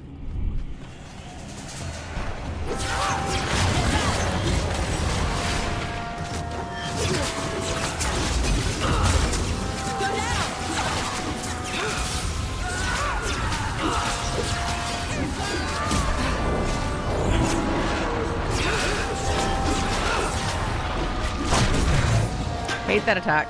[SPEAKER 1] Hate that attack.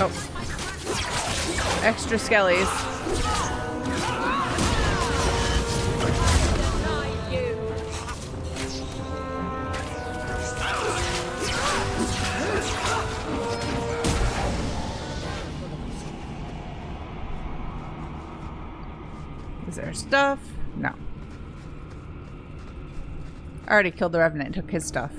[SPEAKER 1] Oh. Extra skellies. Is there stuff? No. I already killed the Revenant and took his stuff.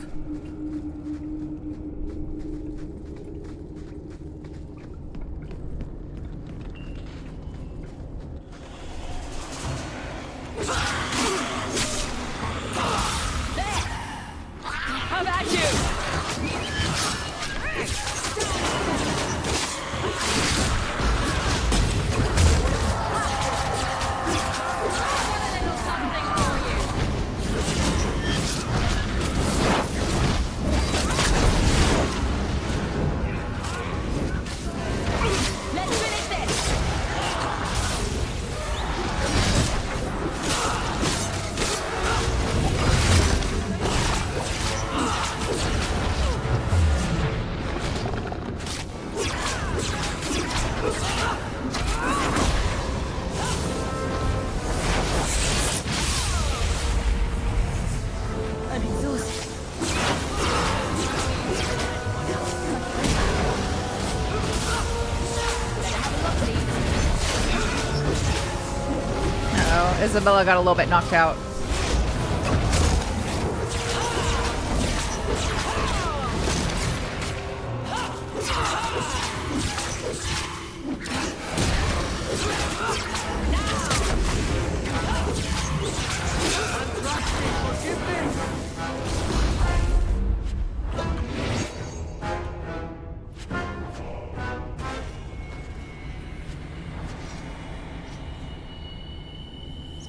[SPEAKER 1] no. Isabella got a little bit knocked out.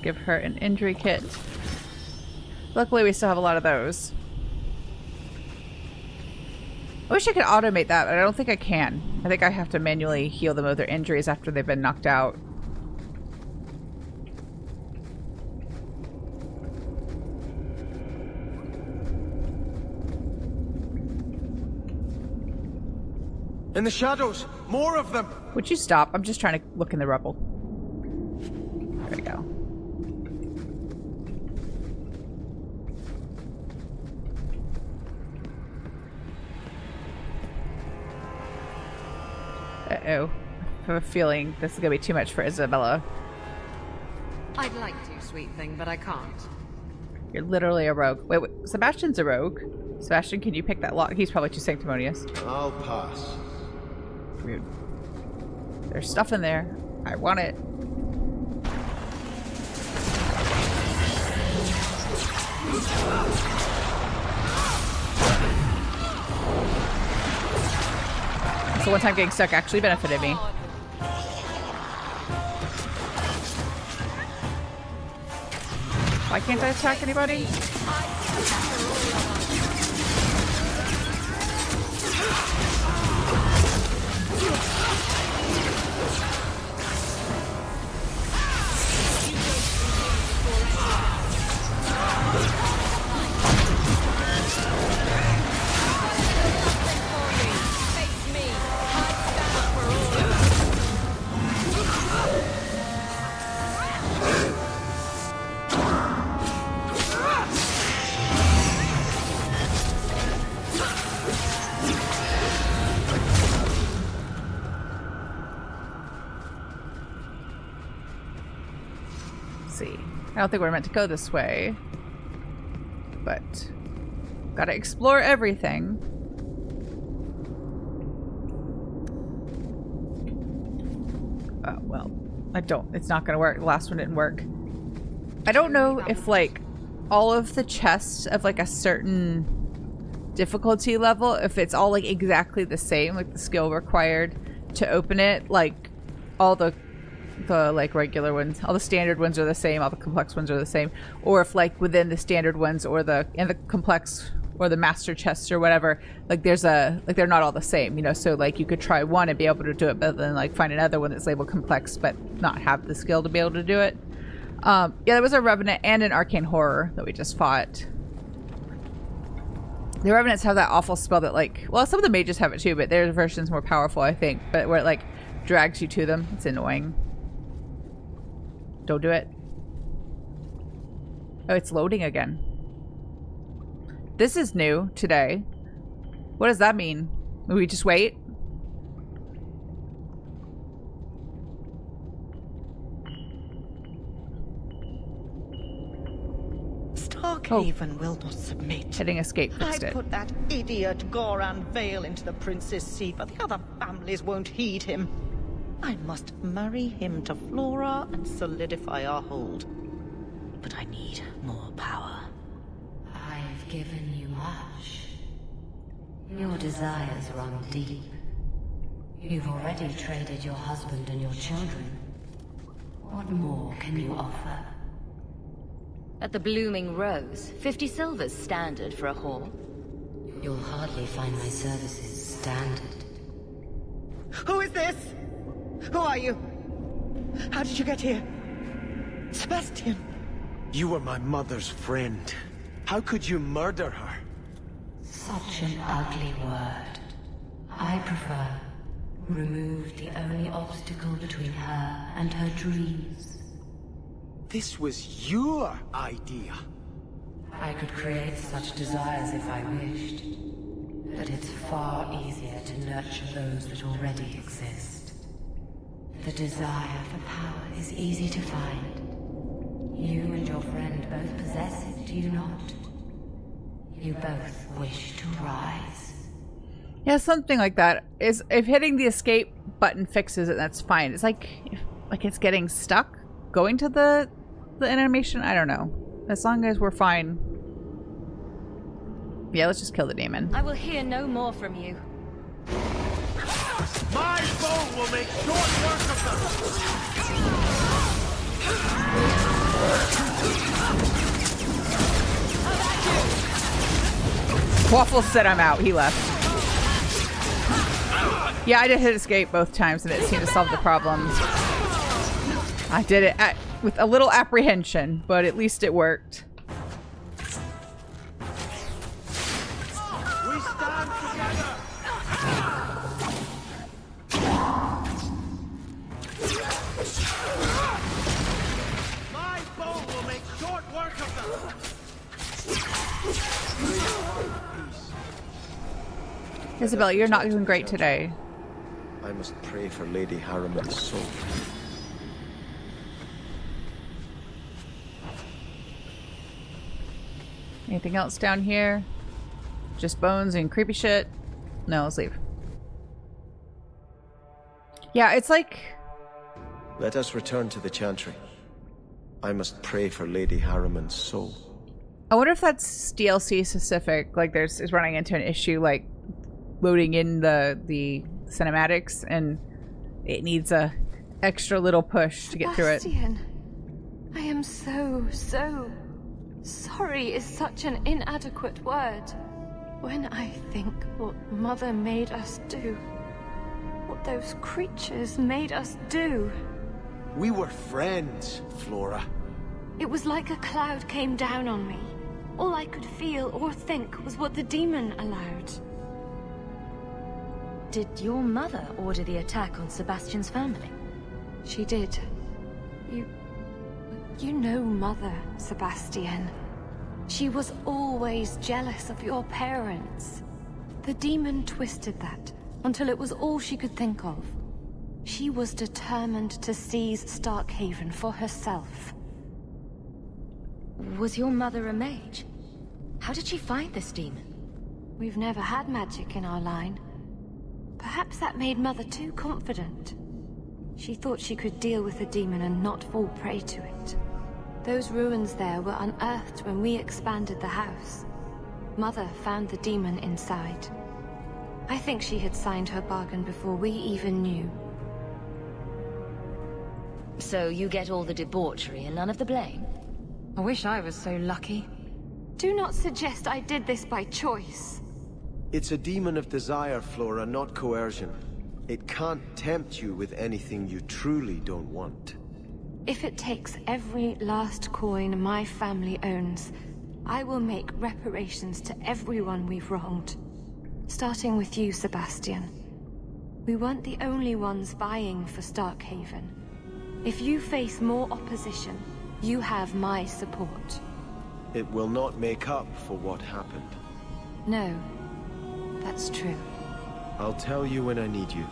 [SPEAKER 1] Give her an injury kit. Luckily, we still have a lot of those. I wish I could automate that, but I don't think I can. I think I have to manually heal them of their injuries after they've been knocked out.
[SPEAKER 13] In the shadows! More of them!
[SPEAKER 1] Would you stop? I'm just trying to look in the rubble. There we go. Uh-oh. I have a feeling this is going to be too much for Isabella.
[SPEAKER 2] I'd like to, sweet thing, but I can't.
[SPEAKER 1] You're literally a rogue. Wait, Sebastian's a rogue. Sebastian, can you pick that lock? He's probably too sanctimonious.
[SPEAKER 13] I'll pass.
[SPEAKER 1] Rude. There's stuff in there. I want it. So one time getting stuck actually benefited me. Why can't I attack anybody? I don't think we're meant to go this way, but gotta explore everything. Oh, well, it's not gonna work. The last one didn't work. I don't know if like all of the chests of like a certain difficulty level, if it's all like exactly the same, like the skill required to open it, like all the like regular ones, all the standard ones are the same, all the complex ones are the same, or if like within the standard ones or the complex or the master chests or whatever, like there's a like they're not all the same, you know, so like you could try one and be able to do it, but then like find another one that's labeled complex but not have the skill to be able to do it. Yeah, there was a Revenant and an Arcane Horror that we just fought. The Revenants have that awful spell that like, well, some of the mages have it too, but their version's more powerful, I think, but where it like drags you to them. It's annoying. Don't do it. Oh, it's loading again. This is new today. What does that mean? Will we just wait?
[SPEAKER 14] Starkhaven will not submit.
[SPEAKER 1] Hitting escape fixed
[SPEAKER 14] I
[SPEAKER 1] it.
[SPEAKER 14] put that idiot Goran Vale into the prince's seat, but the other families won't heed him. I must marry him to Flora and solidify our hold. But I need more power.
[SPEAKER 2] I've given you much. Your desires run deep. You've already traded your husband and your children. What more can you offer?
[SPEAKER 4] At the Blooming Rose, 50 silver's standard for a hall.
[SPEAKER 2] You'll hardly find my services standard.
[SPEAKER 14] Who is this? Who are you? How did you get here? Sebastian!
[SPEAKER 13] You were my mother's friend. How could you murder her?
[SPEAKER 2] Such an ugly word. I prefer remove the only obstacle between her and her dreams.
[SPEAKER 13] This was your idea.
[SPEAKER 2] I could create such desires if I wished. But it's far easier to nurture those that already exist. The desire for power is easy to find.
[SPEAKER 4] friend both possess it, do you not? You both wish to rise.
[SPEAKER 1] Yeah, something like that. Is if hitting the escape button fixes it, that's fine. It's like it's getting stuck going to the animation. I don't know. As long as we're fine. Yeah, let's just kill the demon.
[SPEAKER 4] I will hear no more from you.
[SPEAKER 5] My bow will make short work of them!
[SPEAKER 1] Waffle said I'm out. He left. Yeah, I did hit escape both times and it seemed to solve the problem. I did it with a little apprehension, but at least it worked.
[SPEAKER 5] We stand together! My bow will make short work of them!
[SPEAKER 1] Isabel, you're not doing great today.
[SPEAKER 13] I must pray for Lady Harimanns' soul.
[SPEAKER 1] Anything else down here? Just bones and creepy shit? No, let's leave. Yeah, it's like...
[SPEAKER 13] Let us return to the Chantry. I must pray for Lady Harimanns' soul.
[SPEAKER 1] I wonder if that's DLC specific. Like, is running into an issue, like loading in the cinematics, and it needs a extra little push to get through it.
[SPEAKER 3] Sebastian, I am so sorry is such an inadequate word. When I think what Mother made us do, what those creatures made us do.
[SPEAKER 13] We were friends, Flora.
[SPEAKER 3] It was like a cloud came down on me. All I could feel or think was what the demon allowed.
[SPEAKER 4] Did your mother order the attack on Sebastian's family?
[SPEAKER 3] She did. You know Mother, Sebastian. She was always jealous of your parents. The demon twisted that until it was all she could think of. She was determined to seize Starkhaven for herself.
[SPEAKER 4] Was your mother a mage? How did she find this demon?
[SPEAKER 3] We've never had magic in our line. Perhaps that made Mother too confident. She thought she could deal with the demon and not fall prey to it. Those ruins there were unearthed when we expanded the house. Mother found the demon inside. I think she had signed her bargain before we even knew.
[SPEAKER 4] So you get all the debauchery and none of the blame?
[SPEAKER 2] I wish I was so lucky.
[SPEAKER 3] Do not suggest I did this by choice.
[SPEAKER 13] It's a demon of desire, Flora, not coercion. It can't tempt you with anything you truly don't want.
[SPEAKER 3] If it takes every last coin my family owns, I will make reparations to everyone we've wronged. Starting with you, Sebastian. We weren't the only ones vying for Starkhaven. If you face more opposition, you have my support.
[SPEAKER 13] It will not make up for what happened.
[SPEAKER 3] No, that's true.
[SPEAKER 13] I'll tell you when I need you.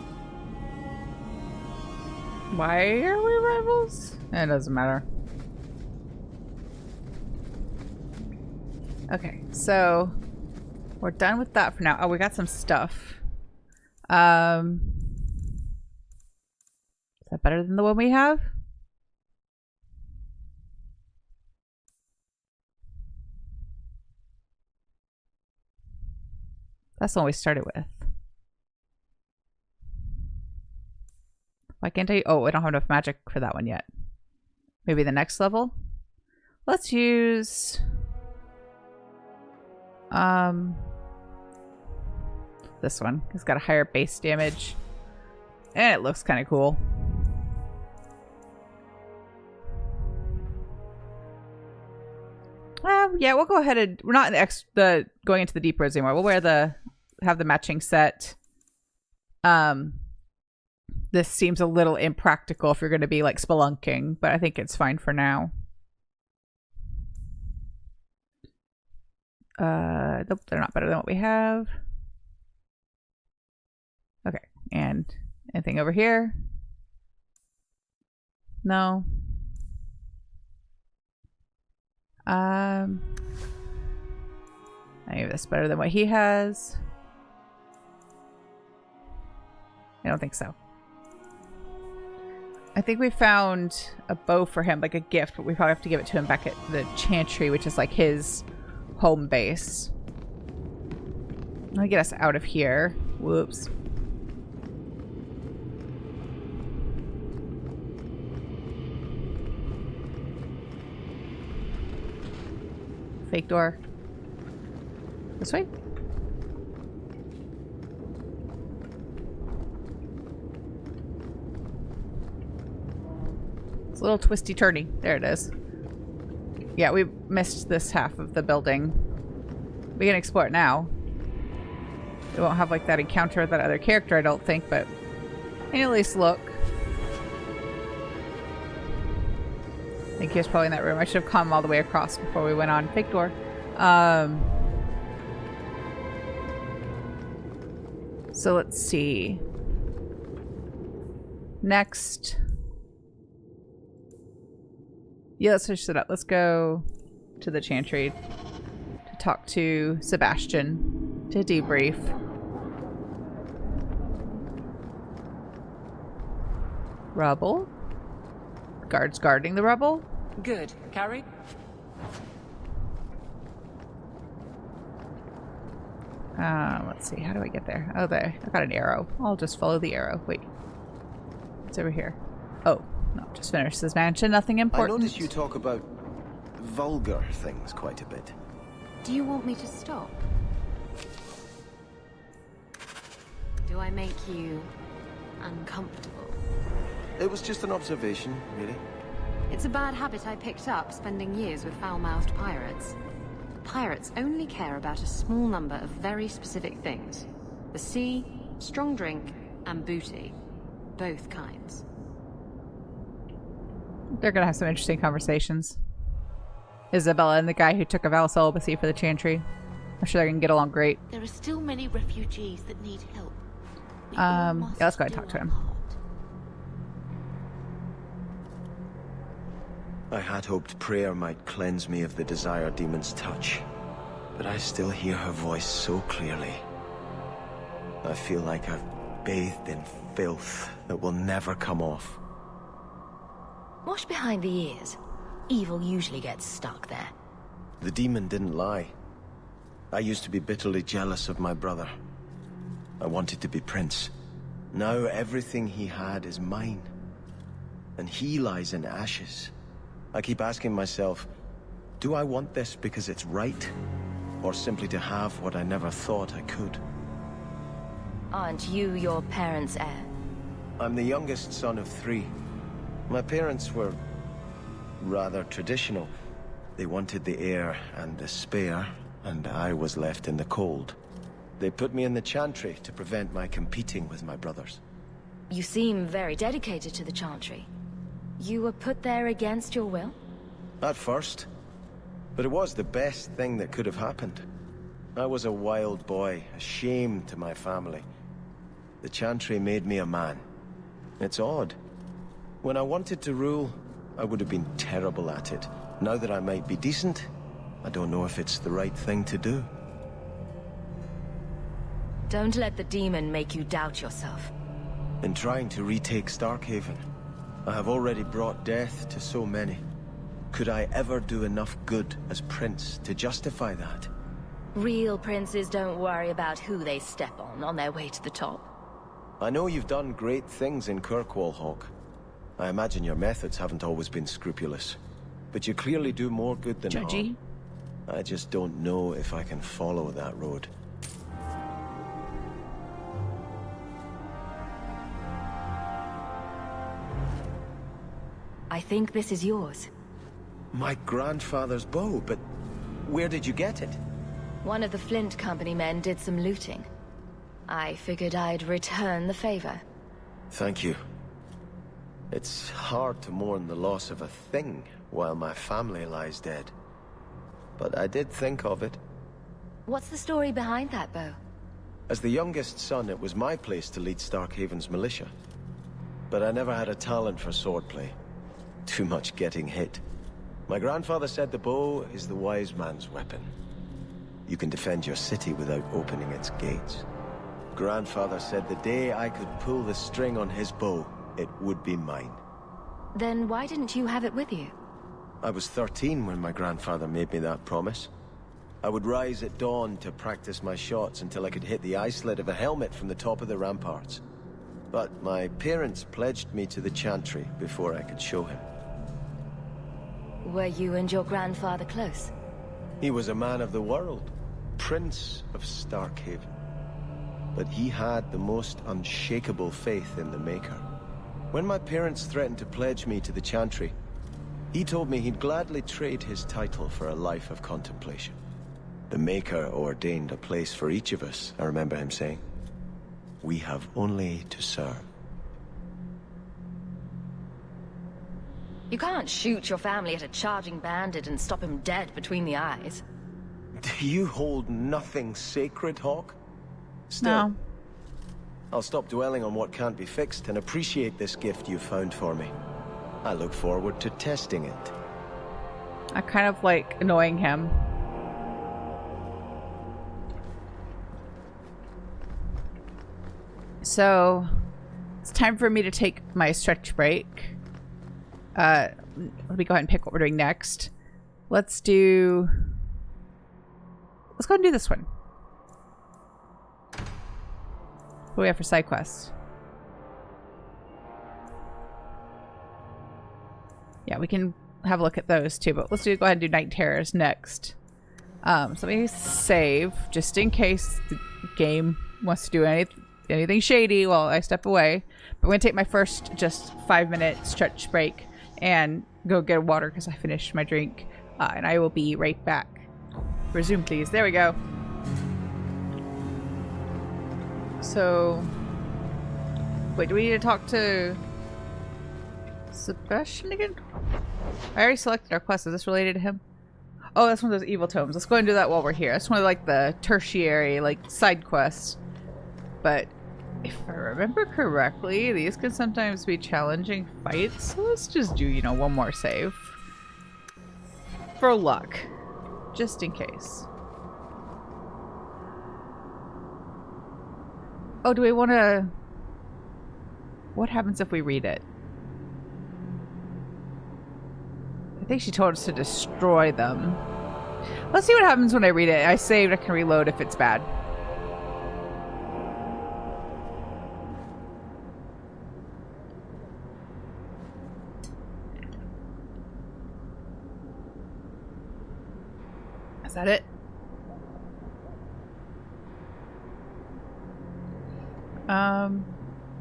[SPEAKER 1] Why are we rivals? It doesn't matter. Okay, so we're done with that for now. Oh, we got some stuff. Is that better than the one we have? That's the one we started with. Why can't I? Oh, I don't have enough magic for that one yet. Maybe the next level? Let's use... this one. It's got a higher base damage. And it looks kind of cool. Yeah, we'll go ahead and... We're not in the going into the deep roads anymore. We'll have the matching set. This seems a little impractical if you're going to be like spelunking, but I think it's fine for now. Nope, they're not better than what we have. Okay, and anything over here? No. I think this better than what he has. I don't think so. I think we found a bow for him, like a gift, but we probably have to give it to him back at the Chantry, which is like his home base. Let me get us out of here. Whoops. Fake door. This way? It's a little twisty turny. There it is. Yeah, we missed this half of the building. We can explore it now. We won't have like that encounter with that other character, I don't think, but we can at least look. I think he was probably in that room. I should have come all the way across before we went on. Fake door. So let's see. Next. Yeah, let's switch it up. Let's go to the Chantry to talk to Sebastian to debrief. Rubble? Guards guarding the rubble?
[SPEAKER 2] Good. Carrie?
[SPEAKER 1] Let's see. How do I get there? Oh, there. I got an arrow. I'll just follow the arrow. Wait. What's over here? Oh, no. Just finished this mansion. Nothing important.
[SPEAKER 13] I notice you talk about vulgar things quite a bit.
[SPEAKER 6] Do you want me to stop? Do I make you uncomfortable?
[SPEAKER 13] It was just an observation, really.
[SPEAKER 6] It's a bad habit I picked up spending years with foul-mouthed pirates. Pirates only care about a small number of very specific things. The sea, strong drink, and booty. Both kinds.
[SPEAKER 1] They're gonna have some interesting conversations. Isabella and the guy who took a vow of celibacy for the Chantry. I'm sure they're gonna get along great.
[SPEAKER 11] There are still many refugees that need help.
[SPEAKER 1] Yeah, let's go ahead and talk to him.
[SPEAKER 13] I had hoped prayer might cleanse me of the Desire Demon's touch, but I still hear her voice so clearly. I feel like I've bathed in filth that will never come off.
[SPEAKER 4] Wash behind the ears. Evil usually gets stuck there.
[SPEAKER 13] The demon didn't lie. I used to be bitterly jealous of my brother. I wanted to be prince. Now everything he had is mine. And he lies in ashes. I keep asking myself, do I want this because it's right? Or simply to have what I never thought I could?
[SPEAKER 4] Aren't you your parents' heir?
[SPEAKER 13] I'm the youngest son of 3. My parents were rather traditional. They wanted the heir and the spare, and I was left in the cold. They put me in the Chantry to prevent my competing with my brothers.
[SPEAKER 4] You seem very dedicated to the Chantry. You were put there against your will?
[SPEAKER 13] At first. But it was the best thing that could have happened. I was a wild boy, a shame to my family. The Chantry made me a man. It's odd. When I wanted to rule, I would have been terrible at it. Now that I might be decent, I don't know if it's the right thing to do.
[SPEAKER 4] Don't let the demon make you doubt yourself.
[SPEAKER 13] In trying to retake Starkhaven, I have already brought death to so many. Could I ever do enough good as prince to justify that?
[SPEAKER 4] Real princes don't worry about who they step on their way to the top.
[SPEAKER 13] I know you've done great things in Kirkwall, Hawke. I imagine your methods haven't always been scrupulous. But you clearly do more good than harm. I just don't know if I can follow that road.
[SPEAKER 4] I think this is yours.
[SPEAKER 13] My grandfather's bow, but where did you get it?
[SPEAKER 4] One of the Flint Company men did some looting. I figured I'd return the favor.
[SPEAKER 13] Thank you. It's hard to mourn the loss of a thing while my family lies dead. But I did think of it.
[SPEAKER 4] What's the story behind that bow?
[SPEAKER 13] As the youngest son, it was my place to lead Starkhaven's militia. But I never had a talent for swordplay. Too much getting hit. My grandfather said the bow is the wise man's weapon. You can defend your city without opening its gates. Grandfather said the day I could pull the string on his bow, it would be mine.
[SPEAKER 3] Then why didn't you have it with you?
[SPEAKER 13] I was 13 when my grandfather made me that promise. I would rise at dawn to practice my shots until I could hit the eye slit of a helmet from the top of the ramparts. But my parents pledged me to the chantry before I could show him.
[SPEAKER 3] Were you and your grandfather close?
[SPEAKER 13] He was a man of the world, Prince of Starkhaven. But he had the most unshakable faith in the Maker. When my parents threatened to pledge me to the chantry, he told me he'd gladly trade his title for a life of contemplation. The Maker ordained a place for each of us, I remember him saying. We have only to serve.
[SPEAKER 3] You can't shoot your family at a charging bandit and stop him dead between the eyes.
[SPEAKER 13] Do you hold nothing sacred, Hawke? Still,
[SPEAKER 1] No.
[SPEAKER 13] I'll stop dwelling on what can't be fixed and appreciate this gift you found for me. I look forward to testing it.
[SPEAKER 1] I kind of like annoying him. So, it's time for me to take my stretch break. Let me go ahead and pick what we're doing next. Let's go ahead and do this one. What do we have for side quests? Yeah, we can have a look at those too, but let's go ahead and do Night Terrors next. So let me save, just in case the game wants to do anything shady while I step away. But I'm going to take my first just 5-minute stretch break and go get water because I finished my drink. And I will be right back. Resume, please. There we go. So, wait, do we need to talk to Sebastian again? I already selected our quest. Is this related to him? Oh, that's one of those evil tomes. Let's go ahead and do that while we're here. That's one of like the tertiary, like, side quests. But if I remember correctly, these can sometimes be challenging fights. So let's just do, you know, one more save. For luck. Just in case. Oh, do we want to... What happens if we read it? I think she told us to destroy them. Let's see what happens when I read it. I saved, I can reload if it's bad. Is that it?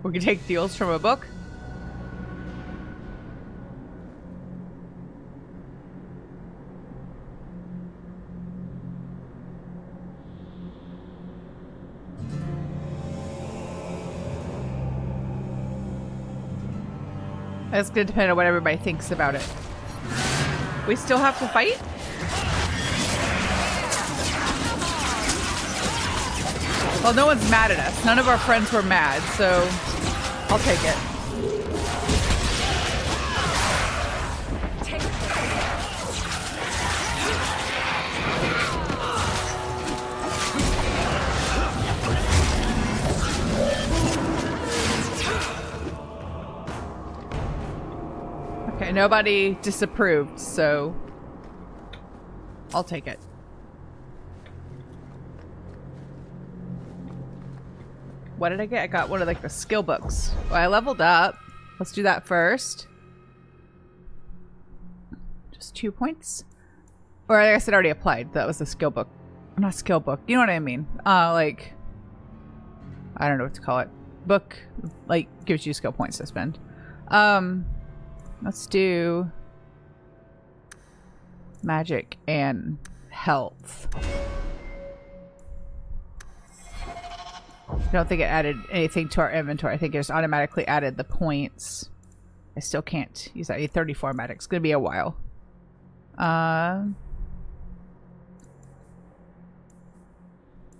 [SPEAKER 1] We can take deals from a book. That's gonna depend on what everybody thinks about it. We still have to fight? Well, no one's mad at us. None of our friends were mad, so I'll take it. Okay, nobody disapproved, so I'll take it. What did I get? I got one of like the skill books. Well, I leveled up. Let's do that first. Just 2 points. Or I guess it already applied. That was the skill book. Not skill book. You know what I mean? Like, I don't know what to call it. Book, like, gives you skill points to spend. Let's do magic and health. I don't think it added anything to our inventory. I think it just automatically added the points. I still can't use that. 34 magic. It's going to be a while. Yeah,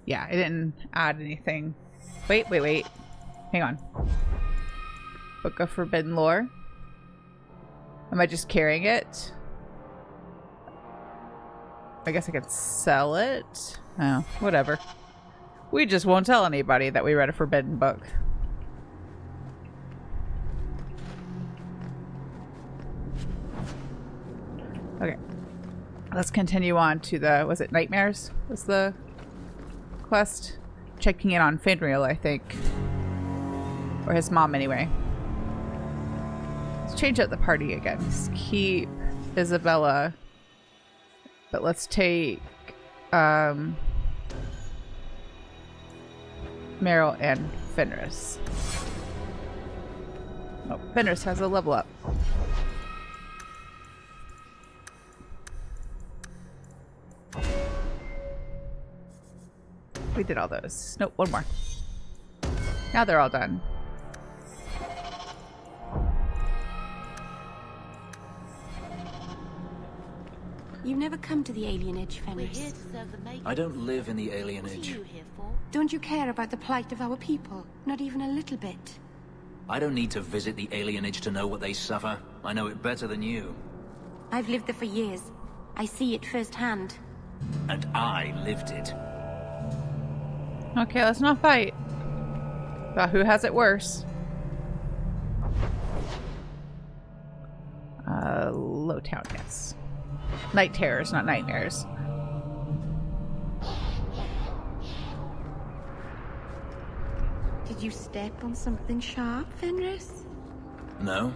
[SPEAKER 1] it didn't add anything. Wait. Hang on. Book of Forbidden Lore. Am I just carrying it? I guess I could sell it. Oh, whatever. We just won't tell anybody that we read a forbidden book. Okay. Let's continue on to the... Was it Nightmares? Was the quest? Checking in on Feynriel, I think. Or his mom, anyway. Let's change up the party again. Let's keep Isabella. But let's take... Meryl and Fenris. Oh, Fenris has a level up. We did all those. Nope, one more. Now they're all done.
[SPEAKER 9] You've never come to the alienage, Fenris.
[SPEAKER 12] I don't live in the alienage.
[SPEAKER 9] Don't you care about the plight of our people? Not even a little bit.
[SPEAKER 12] I don't need to visit the alienage to know what they suffer. I know it better than you.
[SPEAKER 9] I've lived there for years. I see it firsthand.
[SPEAKER 12] And I lived it.
[SPEAKER 1] Okay, let's not fight. About who has it worse. Lowtown, yes. Night terrors, not nightmares.
[SPEAKER 9] Did you step on something sharp, Fenris?
[SPEAKER 12] No.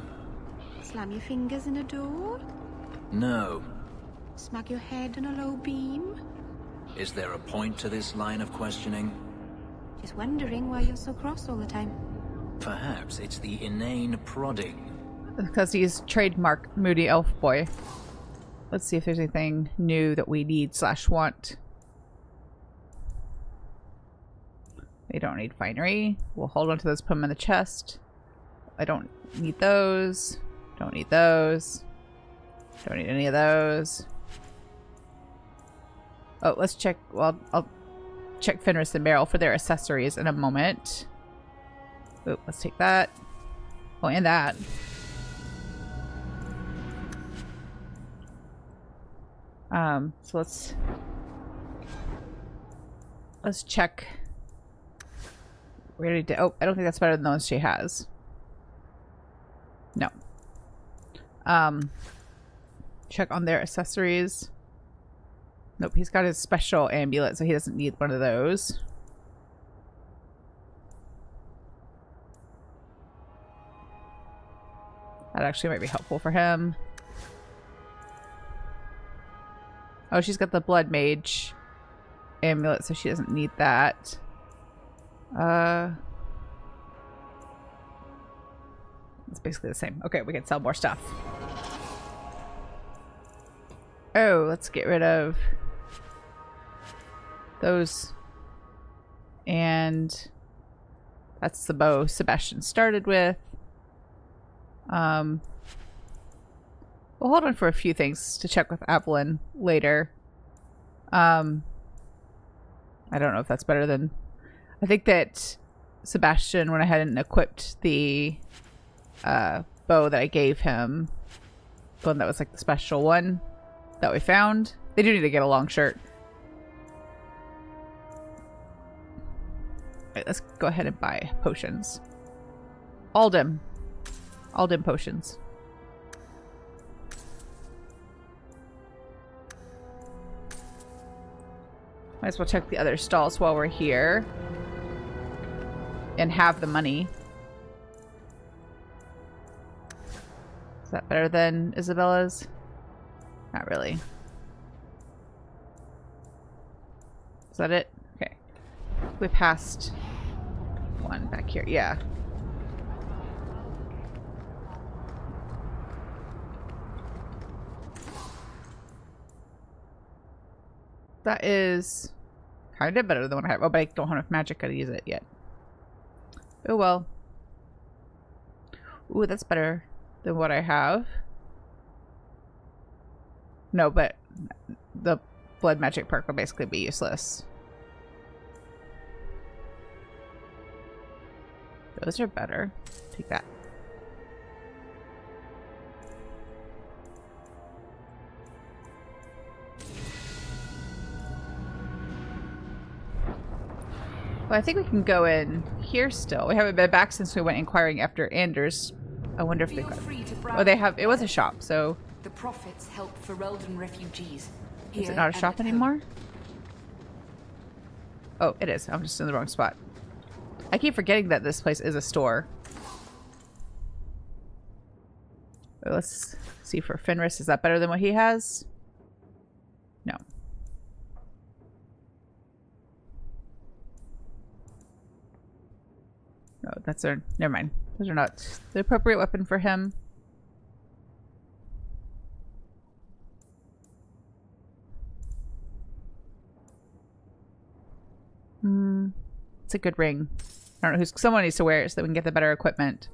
[SPEAKER 9] Slam your fingers in a door?
[SPEAKER 12] No.
[SPEAKER 9] Smack your head on a low beam?
[SPEAKER 12] Is there a point to this line of questioning?
[SPEAKER 9] Just wondering why you're so cross all the time.
[SPEAKER 12] Perhaps it's the inane prodding.
[SPEAKER 1] Because he's trademark Moody Elf Boy. Let's see if there's anything new that we need / want. We don't need finery. We'll hold on to those, put them in the chest. I don't need those. Don't need those. Don't need any of those. Oh, let's check. Well, I'll check Fenris and Meryl for their accessories in a moment. Oh, let's take that. Oh, and that. So let's check. We already did. Oh, I don't think that's better than the ones she has. No. Check on their accessories. Nope, he's got his special amulet, so he doesn't need one of those. That actually might be helpful for him. Oh, she's got the Blood Mage amulet, so she doesn't need that. It's basically the same. Okay, we can sell more stuff. Oh, let's get rid of those. And that's the bow Sebastian started with. We'll hold on for a few things to check with Evelyn later. I don't know if that's better than... I think that Sebastian went ahead and equipped the bow that I gave him. The one that was like the special one that we found. They do need to get a long shirt. Alright, let's go ahead and buy potions. Aldim potions. Might as well check the other stalls while we're here. And have the money. Is that better than Isabella's? Not really. Is that it? Okay. We passed one back here. Yeah. That is kind of better than what I have. Oh, but I don't have enough magic to use it yet. Oh well. Ooh, that's better than what I have. No, but the blood magic perk will basically be useless. Those are better. Take that. Well, I think we can go in here still. We haven't been back since we went inquiring after Anders. I wonder if they've got... Oh, they have... It was a shop, so...
[SPEAKER 2] The prophets help Ferelden refugees.
[SPEAKER 1] Is it not a shop anymore? Oh, it is. I'm just in the wrong spot. I keep forgetting that this place is a store. Let's see for Fenris. Is that better than what he has? No. No, that's our... Never mind. Those are not the appropriate weapon for him. It's a good ring. I don't know who's... Someone needs to wear it so that we can get the better equipment.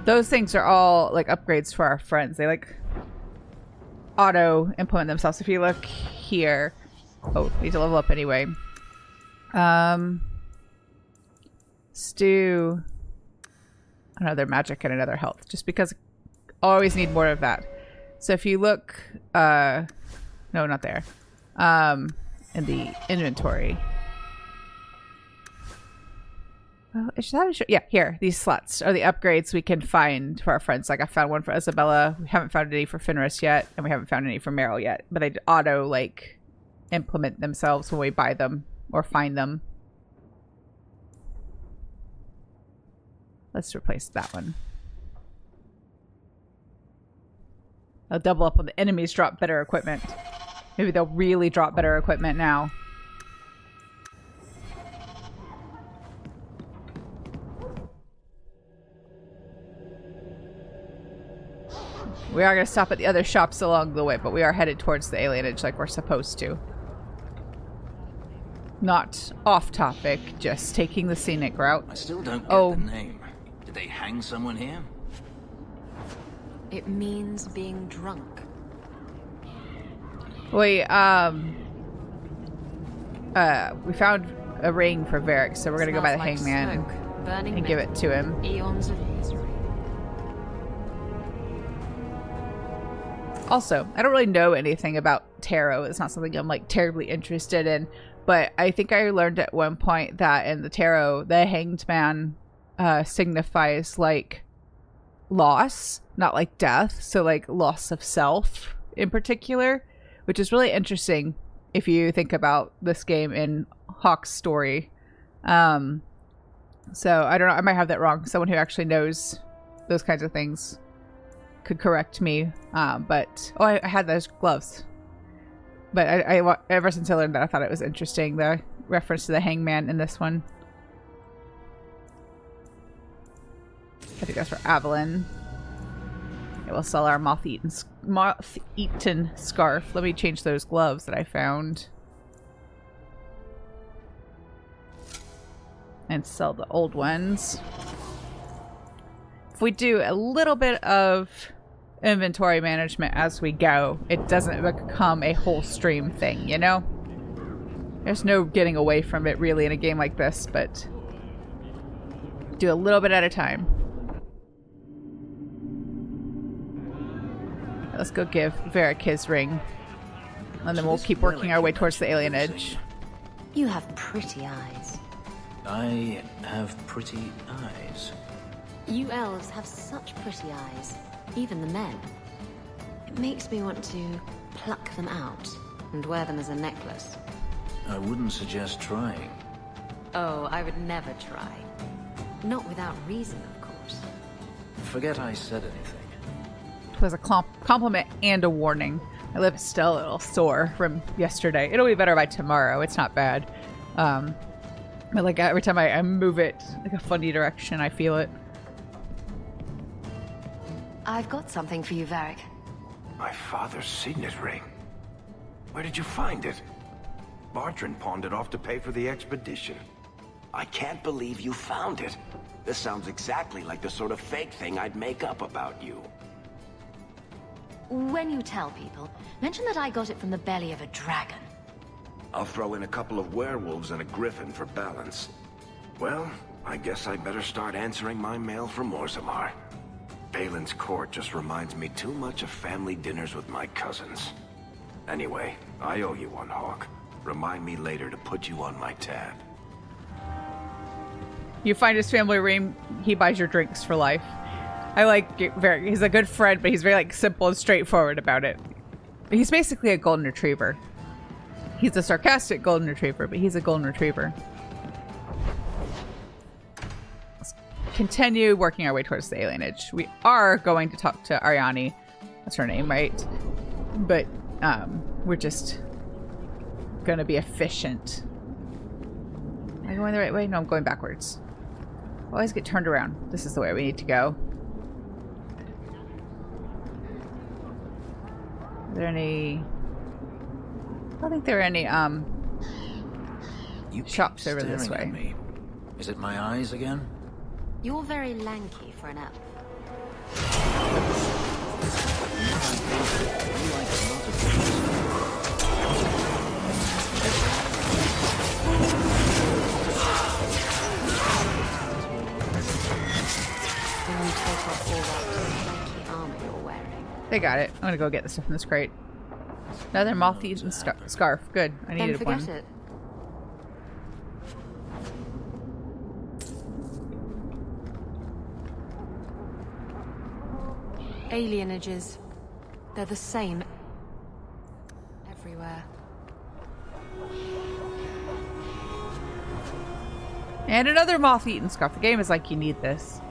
[SPEAKER 1] Those things are all like upgrades for our friends. They like auto implement themselves. If you look here... Oh, need to level up anyway. Stew another magic and another health, just because I always need more of that. So if you look, no, not there, in the inventory. Oh, is that yeah, here. These slots are the upgrades we can find for our friends. Like I found one for Isabella. We haven't found any for Fenris yet, and we haven't found any for Meryl yet. But they auto like implement themselves when we buy them or find them. Let's replace that one. I'll double up when the enemies drop better equipment. Maybe they'll really drop better equipment now. We are going to stop at the other shops along the way, but we are headed towards the alienage like we're supposed to. Not off topic, just taking the scenic route.
[SPEAKER 12] I still don't get the name. Did they hang someone here?
[SPEAKER 6] It means being drunk.
[SPEAKER 1] We found a ring for Varric, so we're going to go by the hangman and give it to him.
[SPEAKER 6] Eons of misery.
[SPEAKER 1] Also, I don't really know anything about tarot. It's not something I'm like terribly interested in, but I think I learned at one point that in the tarot, the hanged man signifies like loss, not like death. So like loss of self in particular, which is really interesting if you think about this game in Hawke's story. So I don't know. I might have that wrong. Someone who actually knows those kinds of things could correct me, but I had those gloves. But I ever since I learned that, I thought it was interesting, the reference to the hangman in this one. I think that's for Avalon. Okay, we'll sell our moth-eaten scarf. Let me change those gloves that I found and sell the old ones. If we do a little bit of inventory management as we go, it doesn't become a whole stream thing, you know? There's no getting away from it really in a game like this, but do a little bit at a time. Let's go give Varric his ring, and then we'll keep working our way towards the alienage.
[SPEAKER 6] You have pretty eyes.
[SPEAKER 12] I have pretty eyes.
[SPEAKER 6] You elves have such pretty eyes, even the men. It makes me want to pluck them out and wear them as a necklace.
[SPEAKER 12] I wouldn't suggest trying.
[SPEAKER 6] Oh, I would never try. Not without reason, of course.
[SPEAKER 12] Forget I said anything.
[SPEAKER 1] It was a compliment and a warning. My lip is still a little sore from yesterday. It'll be better by tomorrow. It's not bad. But like every time I move it like a funny direction, I feel it.
[SPEAKER 3] I've got something for you, Varric.
[SPEAKER 7] My father's signet ring. Where did you find it? Bartrand pawned it off to pay for the expedition. I can't believe you found it. This sounds exactly like the sort of fake thing I'd make up about you.
[SPEAKER 4] When you tell people, mention that I got it from the belly of a dragon.
[SPEAKER 7] I'll throw in a couple of werewolves and a griffin for balance. Well, I guess I better start answering my mail from Orzammar. Balin's court just reminds me too much of family dinners with my cousins. Anyway, I owe you one, Hawke. Remind me later to put you on my tab.
[SPEAKER 1] You find his family room, he buys your drinks for life. I like it very, he's a good friend, but he's very like simple and straightforward about it. He's basically a golden retriever. He's a sarcastic golden retriever, but he's a golden retriever. Let's continue working our way towards the alienage. We are going to talk to Ariani. That's her name, right? But we're just gonna be efficient. Am I going the right way? No, I'm going backwards. I always get turned around. This is the way we need to go. Are there any... I don't think there are any shops over this way.
[SPEAKER 12] At me. Is it my eyes again?
[SPEAKER 6] You're very lanky for an elf. Take off all that lanky armor you're wearing.
[SPEAKER 1] They got it. I'm gonna go get the stuff in this crate. Another moth-eaten scarf. Good. I needed
[SPEAKER 6] Then forget
[SPEAKER 1] one.
[SPEAKER 6] it. Alienages. They're the same everywhere.
[SPEAKER 1] And another moth-eaten scarf. The game is like, you need this.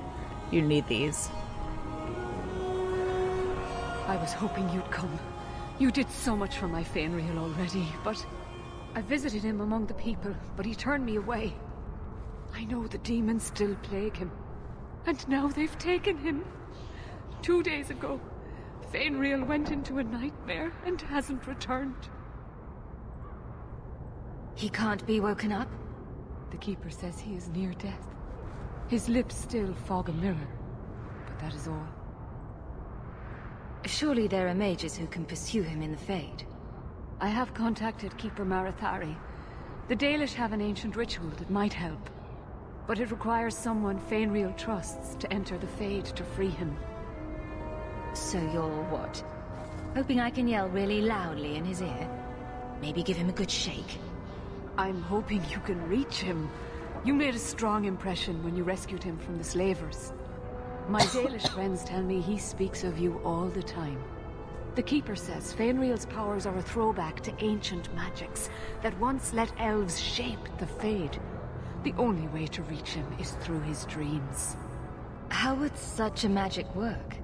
[SPEAKER 1] You need these.
[SPEAKER 16] I was hoping you'd come. You did so much for my Feynriel already, but I visited him among the people, but he turned me away. I know the demons still plague him, and now they've taken him. 2 days ago, Feynriel went into a nightmare and hasn't returned.
[SPEAKER 3] He can't be woken up?
[SPEAKER 16] The Keeper says he is near death. His lips still fog a mirror, but that is all.
[SPEAKER 3] Surely there are mages who can pursue him in the Fade.
[SPEAKER 16] I have contacted Keeper Marathari. The Dalish have an ancient ritual that might help, but it requires someone Feynriel trusts to enter the Fade to free him.
[SPEAKER 3] So you're what? Hoping I can yell really loudly in his ear? Maybe give him a good shake?
[SPEAKER 16] I'm hoping you can reach him. You made a strong impression when you rescued him from the slavers. My Dalish friends tell me he speaks of you all the time. The Keeper says Feynriel's powers are a throwback to ancient magics that once let elves shape the Fade. The only way to reach him is through his dreams.
[SPEAKER 3] How would such a magic work?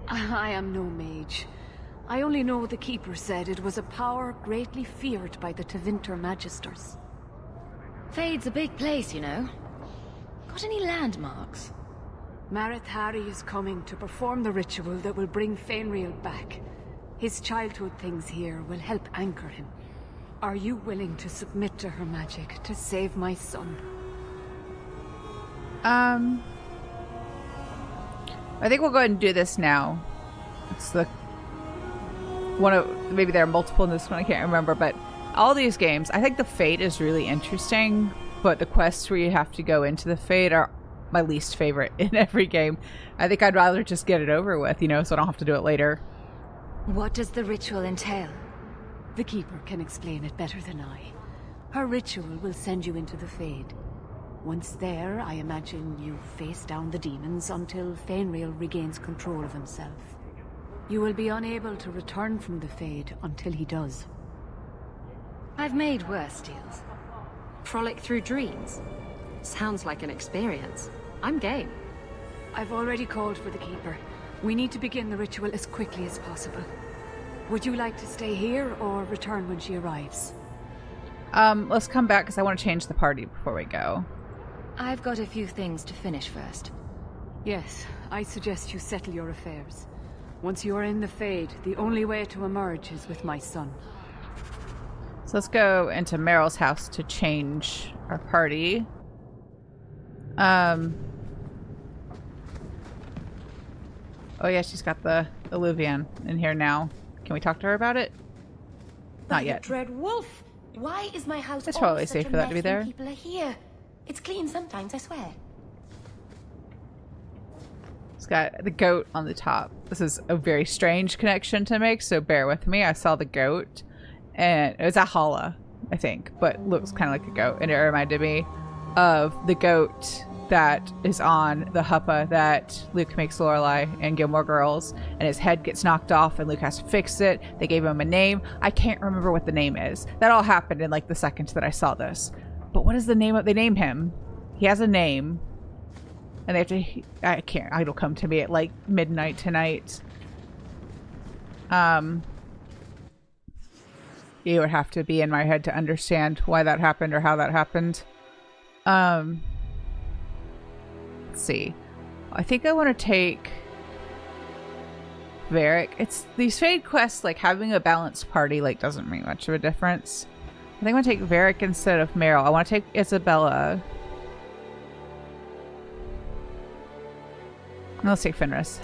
[SPEAKER 16] I am no mage. I only know the Keeper said it was a power greatly feared by the Tevinter Magisters.
[SPEAKER 3] Fade's a big place, you know. Got any landmarks?
[SPEAKER 16] Marathari is coming to perform the ritual that will bring Feynriel back. His childhood things here will help anchor him. Are you willing to submit to her magic to save my son?
[SPEAKER 1] I think we'll go ahead and do this now. It's the one of, maybe there are multiple in this one, I can't remember, but all these games, I think the Fate is really interesting, but the quests where you have to go into the Fate are my least favorite in every game. I think I'd rather just get it over with, you know, so I don't have to do it later.
[SPEAKER 3] What does the ritual entail?
[SPEAKER 16] The Keeper can explain it better than I. Her ritual will send you into the Fade. Once there, I imagine you face down the demons until Feynriel regains control of himself. You will be unable to return from the Fade until he does.
[SPEAKER 3] I've made worse deals.
[SPEAKER 6] Frolic through dreams? Sounds like an experience. I'm game.
[SPEAKER 16] I've already called for the Keeper. We need to begin the ritual as quickly as possible. Would you like to stay here or return when she arrives?
[SPEAKER 1] Let's come back because I want to change the party before we go.
[SPEAKER 3] I've got a few things to finish first.
[SPEAKER 16] Yes, I suggest you settle your affairs. Once you are in the Fade, the only way to emerge is with my son.
[SPEAKER 1] So let's go into Meryl's house to change our party. Oh yeah, she's got the Illuvian in here now. Can we talk to her about it? Not yet.
[SPEAKER 11] Dread wolf! Why is my house
[SPEAKER 1] It's
[SPEAKER 11] always
[SPEAKER 1] totally
[SPEAKER 11] such
[SPEAKER 1] safe
[SPEAKER 11] a
[SPEAKER 1] for that to be
[SPEAKER 11] mess when
[SPEAKER 1] there.
[SPEAKER 11] people are here? It's clean sometimes, I swear.
[SPEAKER 1] It's got the goat on the top. This is a very strange connection to make, so bear with me. I saw the goat, and it was a Hala. I think, but looks kind of like a goat. And it reminded me of the goat that is on the huppa that Luke makes Lorelei and Gilmore Girls, and his head gets knocked off and Luke has to fix it. They gave him a name. I can't remember what the name is. That all happened in like the second that I saw this. But what is the name of, they name him. He has a name. And they have to, I can't, it'll come to me at like midnight tonight. You would have to be in my head to understand why that happened or how that happened. Let's see. I think I want to take Varric. It's these Fade quests, like having a balanced party like doesn't make much of a difference. I think I'm going to take Varric instead of Meryl. I want to take Isabella. Let's take Fenris.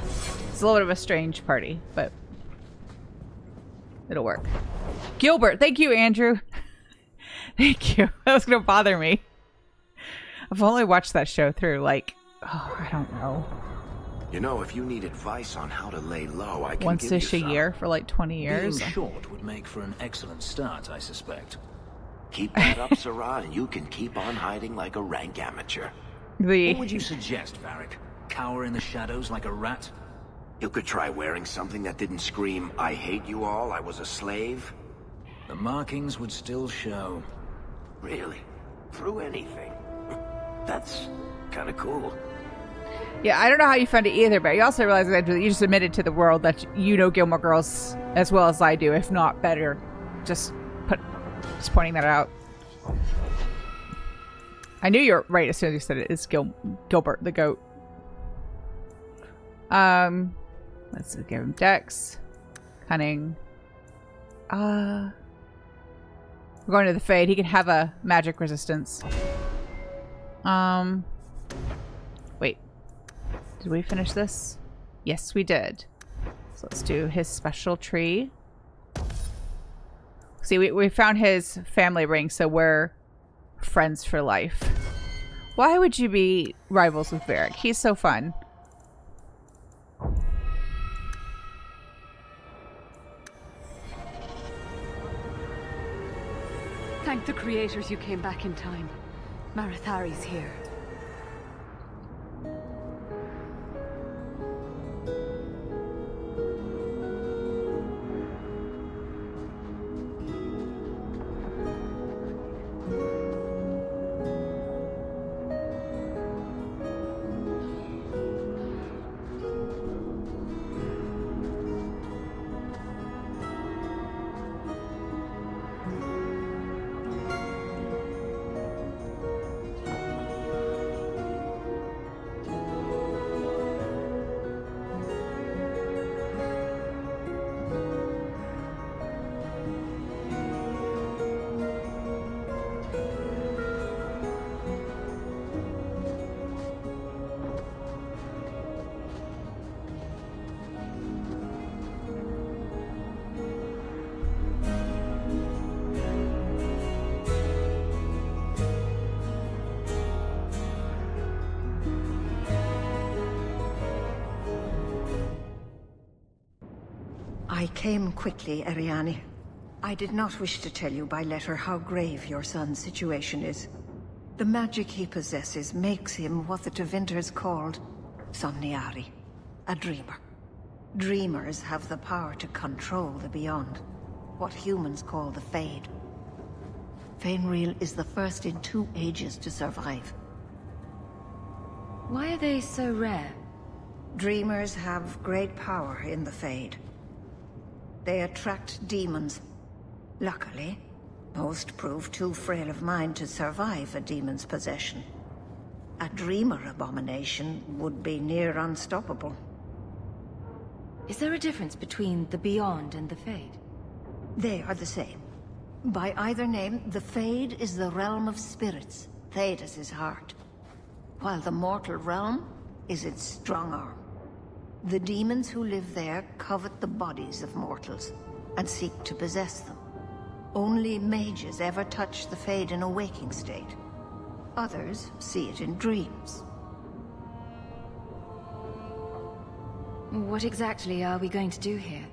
[SPEAKER 1] It's a little bit of a strange party, but it'll work. Gilbert, thank you, Andrew. Thank you. That was gonna bother me. I've only watched that show through like, oh, I don't know.
[SPEAKER 7] You know, if you need advice on how to lay low, I can
[SPEAKER 1] Once-ish
[SPEAKER 7] give you
[SPEAKER 1] a year for like 20 years.
[SPEAKER 12] Being short would make for an excellent start, I suspect.
[SPEAKER 7] Keep that up, Sarah, and you can keep on hiding like a rank amateur.
[SPEAKER 12] What would you suggest, Varric? Cower in the shadows like a rat?
[SPEAKER 7] You could try wearing something that didn't scream, "I hate you all, I was a slave."
[SPEAKER 12] The markings would still show.
[SPEAKER 7] Really? Through anything? That's kind of cool.
[SPEAKER 1] Yeah, I don't know how you found it either, but you also realize that you just admitted to the world that you know Gilmore Girls as well as I do, if not better. Just pointing that out. I knew you were right as soon as you said it. It's Gilbert the goat. Let's give him Dex, Cunning. We're going to the Fade. He can have a magic resistance. Wait. Did we finish this? Yes, we did. So let's do his special tree. See, we found his family ring, so we're friends for life. Why would you be rivals with Varric? He's so fun.
[SPEAKER 16] Thank the creators you came back in time. Marathari's here.
[SPEAKER 17] I came quickly, Ariane. I did not wish to tell you by letter how grave your son's situation is. The magic he possesses makes him what the Tevinters called Somniari, a dreamer. Dreamers have the power to control the beyond, what humans call the Fade. Feynriel is the first in 2 ages to survive.
[SPEAKER 3] Why are they so rare?
[SPEAKER 17] Dreamers have great power in the Fade. They attract demons. Luckily, most prove too frail of mind to survive a demon's possession. A dreamer abomination would be near unstoppable.
[SPEAKER 3] Is there a difference between the Beyond and the Fade?
[SPEAKER 17] They are the same. By either name, the Fade is the realm of spirits, Thedas' heart, while the mortal realm is its strong arm. The demons who live there covet the bodies of mortals and seek to possess them. Only mages ever touch the Fade in a waking state. Others see it in dreams.
[SPEAKER 3] What exactly are we going to do here?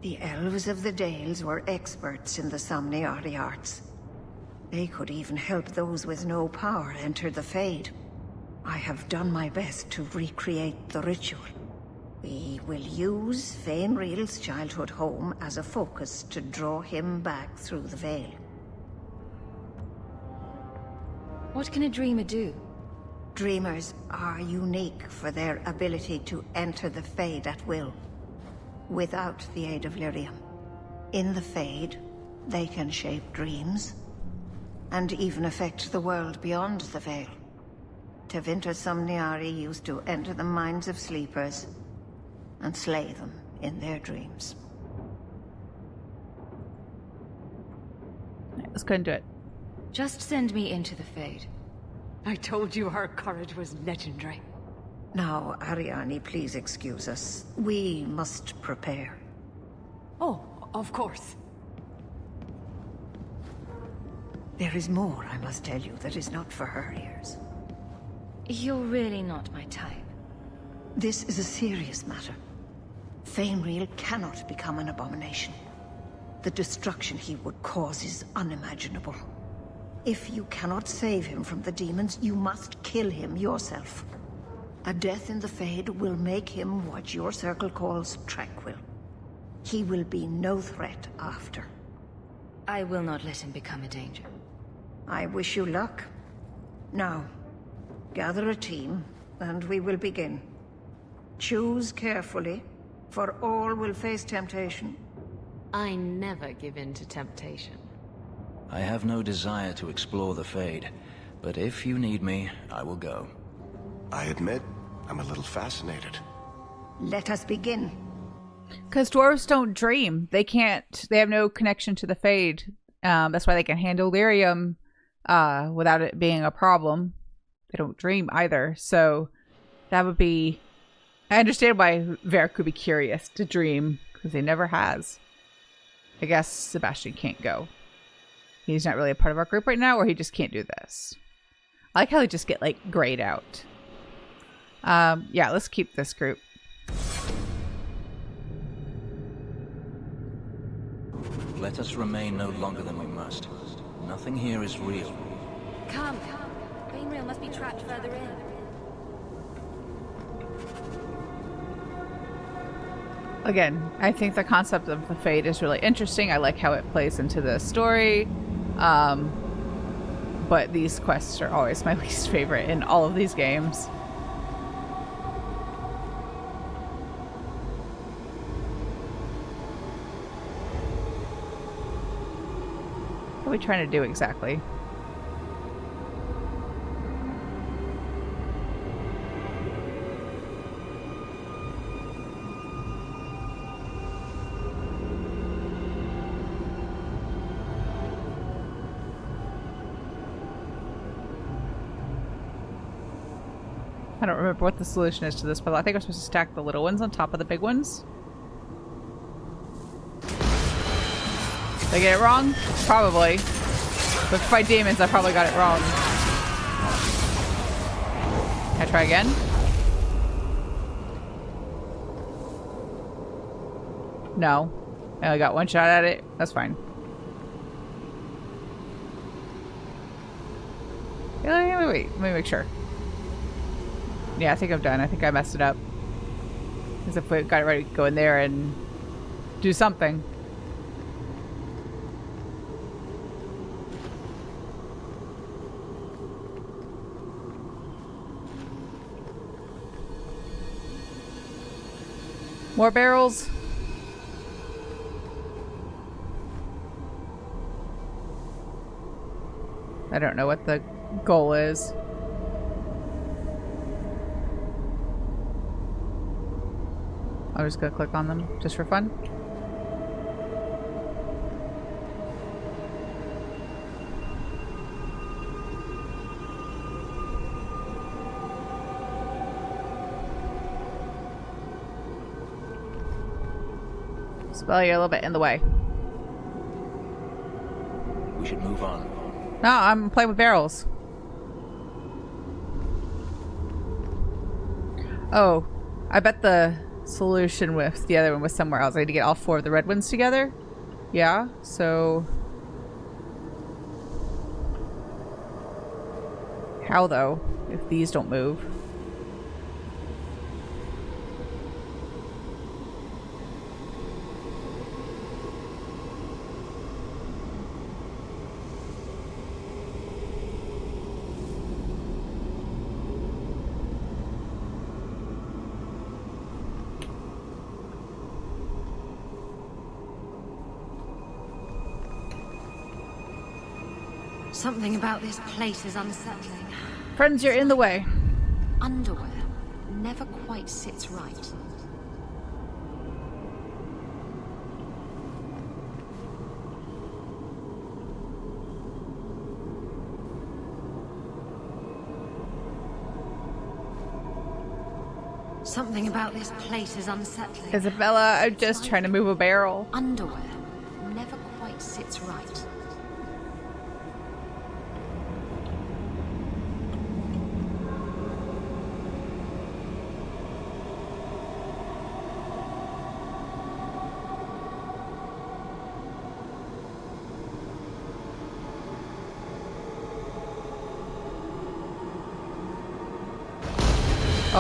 [SPEAKER 17] The elves of the Dales were experts in the Somniari arts. They could even help those with no power enter the Fade. I have done my best to recreate the ritual. We will use Feynriel's childhood home as a focus to draw him back through the veil.
[SPEAKER 3] What can a dreamer do?
[SPEAKER 17] Dreamers are unique for their ability to enter the Fade at will, without the aid of lyrium. In the Fade, they can shape dreams, and even affect the world beyond the veil. Tevinter Somniari used to enter the minds of sleepers and slay them in their dreams.
[SPEAKER 1] Let's go and do it.
[SPEAKER 3] Just send me into the Fade.
[SPEAKER 16] I told you her courage was legendary.
[SPEAKER 17] Now, Ariane, please excuse us. We must prepare.
[SPEAKER 16] Oh, of course.
[SPEAKER 17] There is more, I must tell you, that is not for her ears.
[SPEAKER 3] You're really not my type.
[SPEAKER 17] This is a serious matter. Feynriel cannot become an abomination. The destruction he would cause is unimaginable. If you cannot save him from the demons, you must kill him yourself. A death in the Fade will make him what your circle calls tranquil. He will be no threat after.
[SPEAKER 3] I will not let him become a danger.
[SPEAKER 17] I wish you luck. Now, gather a team, and we will begin. Choose carefully, for all will face temptation.
[SPEAKER 6] I never give in to temptation.
[SPEAKER 12] I have no desire to explore the Fade, but if you need me, I will go.
[SPEAKER 13] I admit, I'm a little fascinated.
[SPEAKER 17] Let us begin.
[SPEAKER 1] Because dwarves don't dream. They can't. They have no connection to the Fade. That's why they can handle lyrium without it being a problem. They don't dream either. So that would be... I understand why Varric could be curious to dream, because he never has. I guess Sebastian can't go. He's not really a part of our group right now, or he just can't do this. I like how they just get, like, grayed out. Yeah, let's keep this group.
[SPEAKER 12] Let us remain no longer than we must. Nothing here is real.
[SPEAKER 4] Come. Feynriel must be trapped further in.
[SPEAKER 1] Again, I think the concept of the Fade is really interesting. I like how it plays into the story. But these quests are always my least favorite in all of these games. What are we trying to do exactly? I don't remember what the solution is to this, but I think we're supposed to stack the little ones on top of the big ones. Did I get it wrong? Probably. But to fight demons, I probably got it wrong. Can I try again? No. I only got one shot at it. That's fine. Wait. Let me make sure. Yeah, I think I'm done. I think I messed it up. Because if we got it ready to go in there and do something. More barrels. I don't know what the goal is. I'm just gonna click on them just for fun. Spell, you're a little bit in the way.
[SPEAKER 12] We should move on.
[SPEAKER 1] No, I'm playing with barrels. Oh, I bet the solution with the other one was somewhere else. I need to get all 4 of the red ones together. Yeah, so How, though, if these don't move?
[SPEAKER 6] Something about this place is unsettling.
[SPEAKER 1] Friends, you're in the way.
[SPEAKER 6] Underwear never quite sits right. Something about this place is unsettling.
[SPEAKER 1] Isabella, I'm just trying to move a barrel.
[SPEAKER 6] Underwear never quite sits right.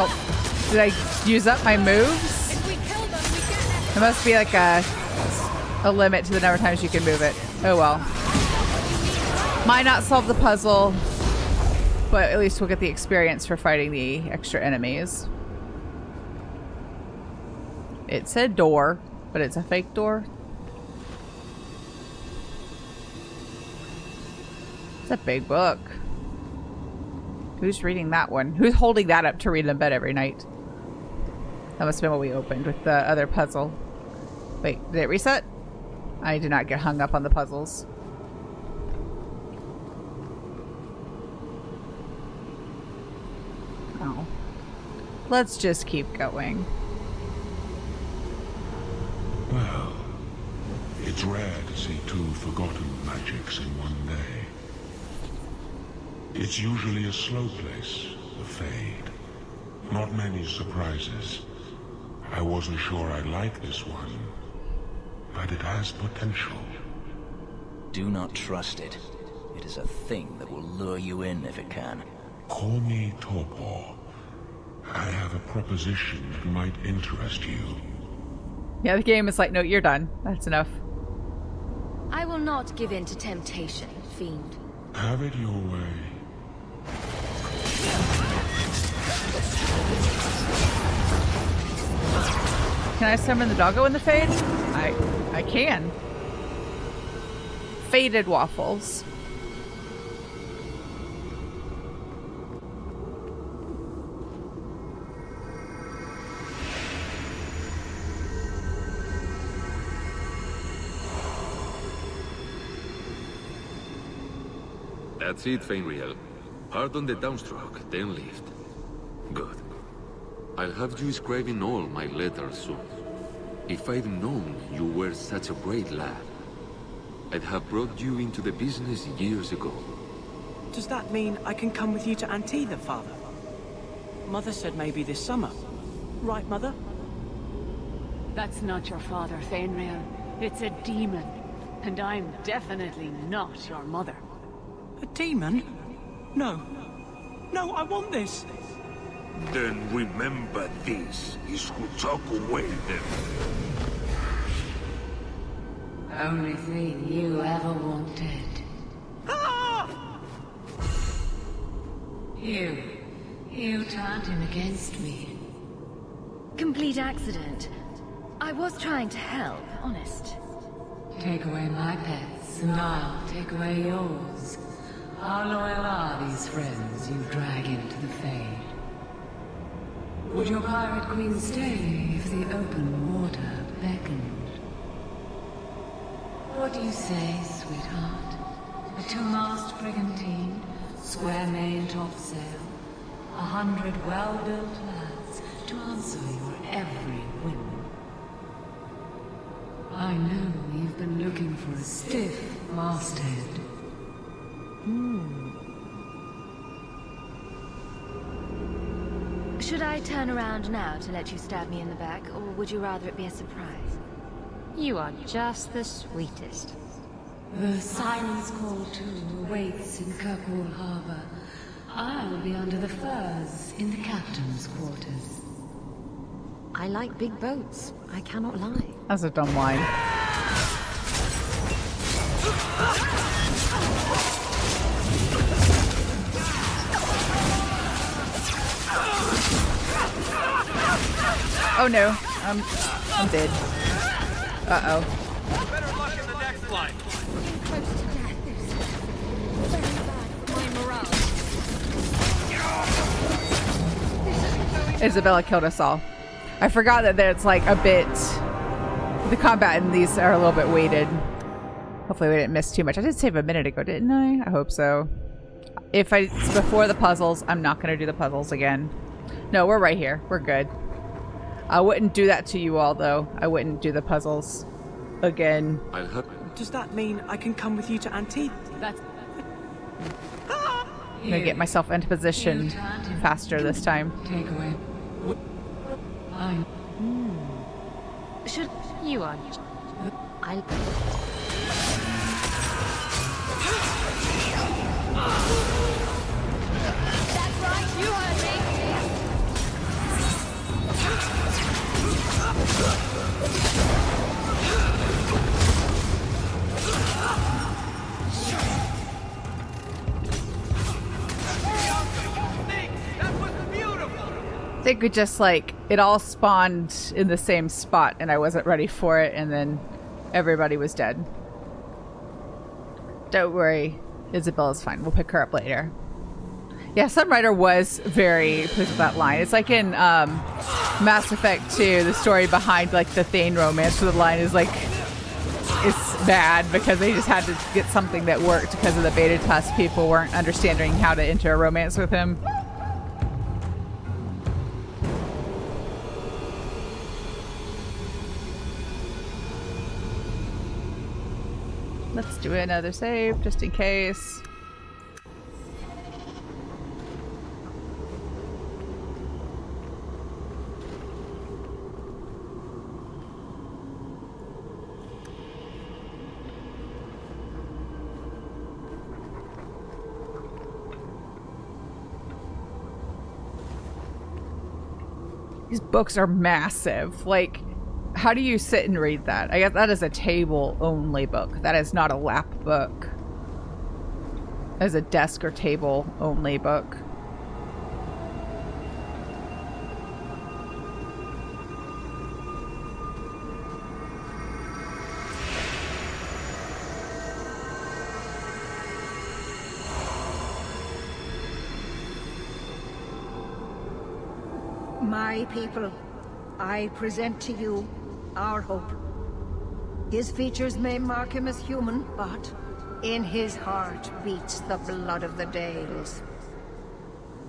[SPEAKER 1] Oh, did I use up my moves? There must be like a limit to the number of times you can move it. Oh well. Might not solve the puzzle, but at least we'll get the experience for fighting the extra enemies. It said door, but it's a fake door. It's a big book. Who's reading that one? Who's holding that up to read in bed every night? That must have been what we opened with the other puzzle. Wait, did it reset? I did not get hung up on the puzzles. Oh. Let's just keep going.
[SPEAKER 18] Well, it's rare to see two forgotten magics in one day. It's usually a slow place, a fade. Not many surprises. I wasn't sure I'd like this one, but it has potential.
[SPEAKER 12] Do not trust it. It is a thing that will lure you in if it can.
[SPEAKER 18] Call me Torpor. I have a proposition that might interest you.
[SPEAKER 1] Yeah, the game is like, no, you're done. That's enough.
[SPEAKER 4] I will not give in to temptation, fiend.
[SPEAKER 18] Have it your way.
[SPEAKER 1] Can I summon the doggo in the fade? I can. Faded waffles.
[SPEAKER 19] That's it, Feynriel. Hard on the downstroke, then lift. Good. I'll have you scribing all my letters soon. If I'd known you were such a brave lad, I'd have brought you into the business years ago.
[SPEAKER 20] Does that mean I can come with you to Antitha, Father? Mother said maybe this summer. Right, Mother?
[SPEAKER 16] That's not your father, Feynriel. It's a demon. And I'm definitely not your mother.
[SPEAKER 20] A demon? No. No, I want this.
[SPEAKER 18] Then remember this is who took away them.
[SPEAKER 2] Only thing you ever wanted.
[SPEAKER 20] Ah!
[SPEAKER 2] You turned him against me.
[SPEAKER 4] Complete accident. I was trying to help, honest.
[SPEAKER 2] Take away my pets, and I'll take away yours. How loyal are these friends you drag into the Fade? Would your pirate queen stay if the open water beckoned? What do you say, sweetheart? A two-mast brigantine, square main topsail, 100 well-built lads to answer your every whim. I know you've been looking for a stiff masthead.
[SPEAKER 4] Should I turn around now to let you stab me in the back, or would you rather it be a surprise?
[SPEAKER 6] You are just the sweetest.
[SPEAKER 2] The silence call too awaits in Kirkwall Harbor. I'll be under the furs in the captain's quarters.
[SPEAKER 3] I like big boats. I cannot lie.
[SPEAKER 1] That's a dumb line. Oh no, I'm dead. Uh-oh.
[SPEAKER 21] Better luck in the next line.
[SPEAKER 4] Close to death is very bad for my morale.
[SPEAKER 1] Isabella killed us all. I forgot that it's like a bit... The combat in these are a little bit weighted. Hopefully we didn't miss too much. I did save a minute ago, didn't I? I hope so. If it's before the puzzles, I'm not going to do the puzzles again. No, we're right here. We're good. I wouldn't do that to you all, though. I wouldn't do the puzzles again.
[SPEAKER 20] Does that mean I can come with you to Antith?
[SPEAKER 16] That's...
[SPEAKER 1] I'm going to get myself into position faster this time.
[SPEAKER 2] Take away.
[SPEAKER 3] Should you on? I.
[SPEAKER 4] That's right, you heard me.
[SPEAKER 1] I think we just like it all spawned in the same spot and I wasn't ready for it and then everybody was dead. Don't worry, Isabella's fine. We'll pick her up later. Yeah, Sunrider was very pleased with that line. It's like in Mass Effect 2, the story behind like the Thane romance, where the line is like it's bad because they just had to get something that worked because of the beta test. People weren't understanding how to enter a romance with him. Let's do another save, just in case. These books are massive. Like, how do you sit and read that? I guess that is a table-only book. That is not a lap book. That is a desk or table-only book.
[SPEAKER 17] My people, I present to you our hope. His features may mark him as human, but in his heart beats the blood of the Dales.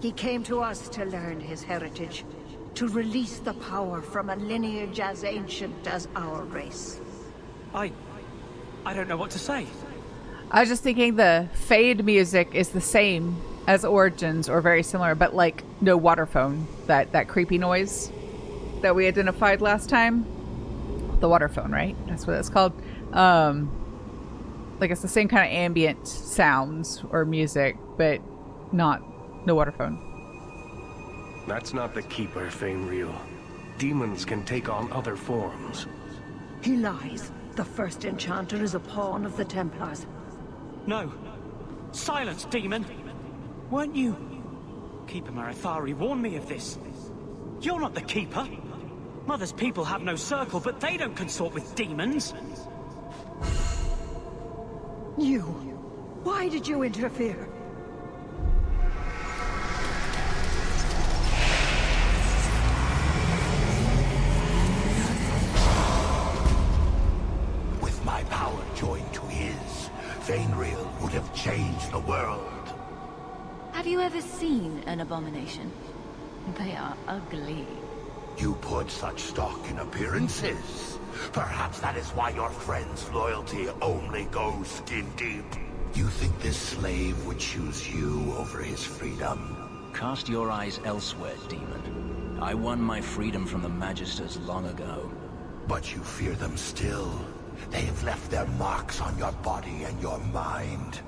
[SPEAKER 17] He came to us to learn his heritage, to release the power from a lineage as ancient as our race.
[SPEAKER 20] I don't know what to say.
[SPEAKER 1] I was just thinking the Fade music is the same as Origins, or very similar, but like no waterphone. That creepy noise that we identified last time. The waterphone, right? That's what it's called. Like it's the same kind of ambient sounds or music, but no waterphone.
[SPEAKER 13] That's not the Keeper, Feynriel. Demons can take on other forms.
[SPEAKER 17] He lies. The first enchanter is a pawn of the Templars.
[SPEAKER 20] No. Silence, demon! Weren't you? Keeper Marathari warned me of this. You're not the Keeper. Mother's people have no circle, but they don't consort with demons.
[SPEAKER 17] You. Why did you interfere?
[SPEAKER 22] With my power joined to his, Feynriel would have changed the world.
[SPEAKER 6] Have you ever seen an abomination? They are ugly.
[SPEAKER 22] You put such stock in appearances. Perhaps that is why your friend's loyalty only goes skin deep. You think this slave would choose you over his freedom?
[SPEAKER 12] Cast your eyes elsewhere, demon. I won my freedom from the Magisters long ago.
[SPEAKER 22] But you fear them still. They have left their marks on your body and your mind.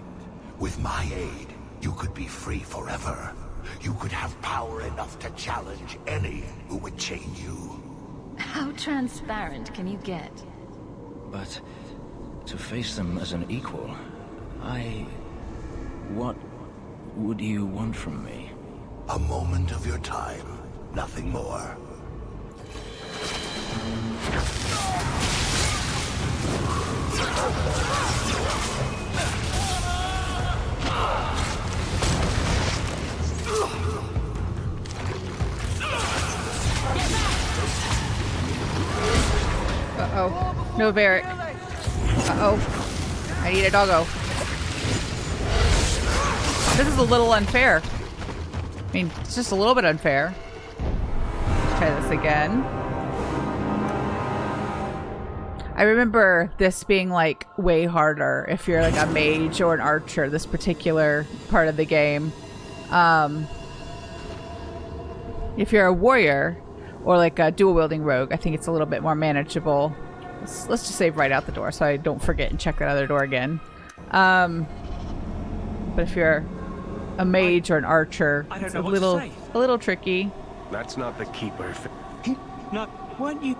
[SPEAKER 22] With my aid, you could be free forever. You could have power enough to challenge any who would chain you.
[SPEAKER 4] How transparent can you get?
[SPEAKER 12] But to face them as an equal, what would you want from me?
[SPEAKER 22] A moment of your time, nothing more.
[SPEAKER 1] Uh-oh. No Varric. Uh-oh. I need a doggo. This is a little unfair. I mean, it's just a little bit unfair. Let's try this again. I remember this being like way harder if you're like a mage or an archer, this particular part of the game. If you're a warrior or like a dual wielding rogue, I think it's a little bit more manageable. Let's just save right out the door so I don't forget and check that other door again. But if you're a mage or an archer, it's a little tricky.
[SPEAKER 13] That's not the keeper.
[SPEAKER 20] No, weren't you?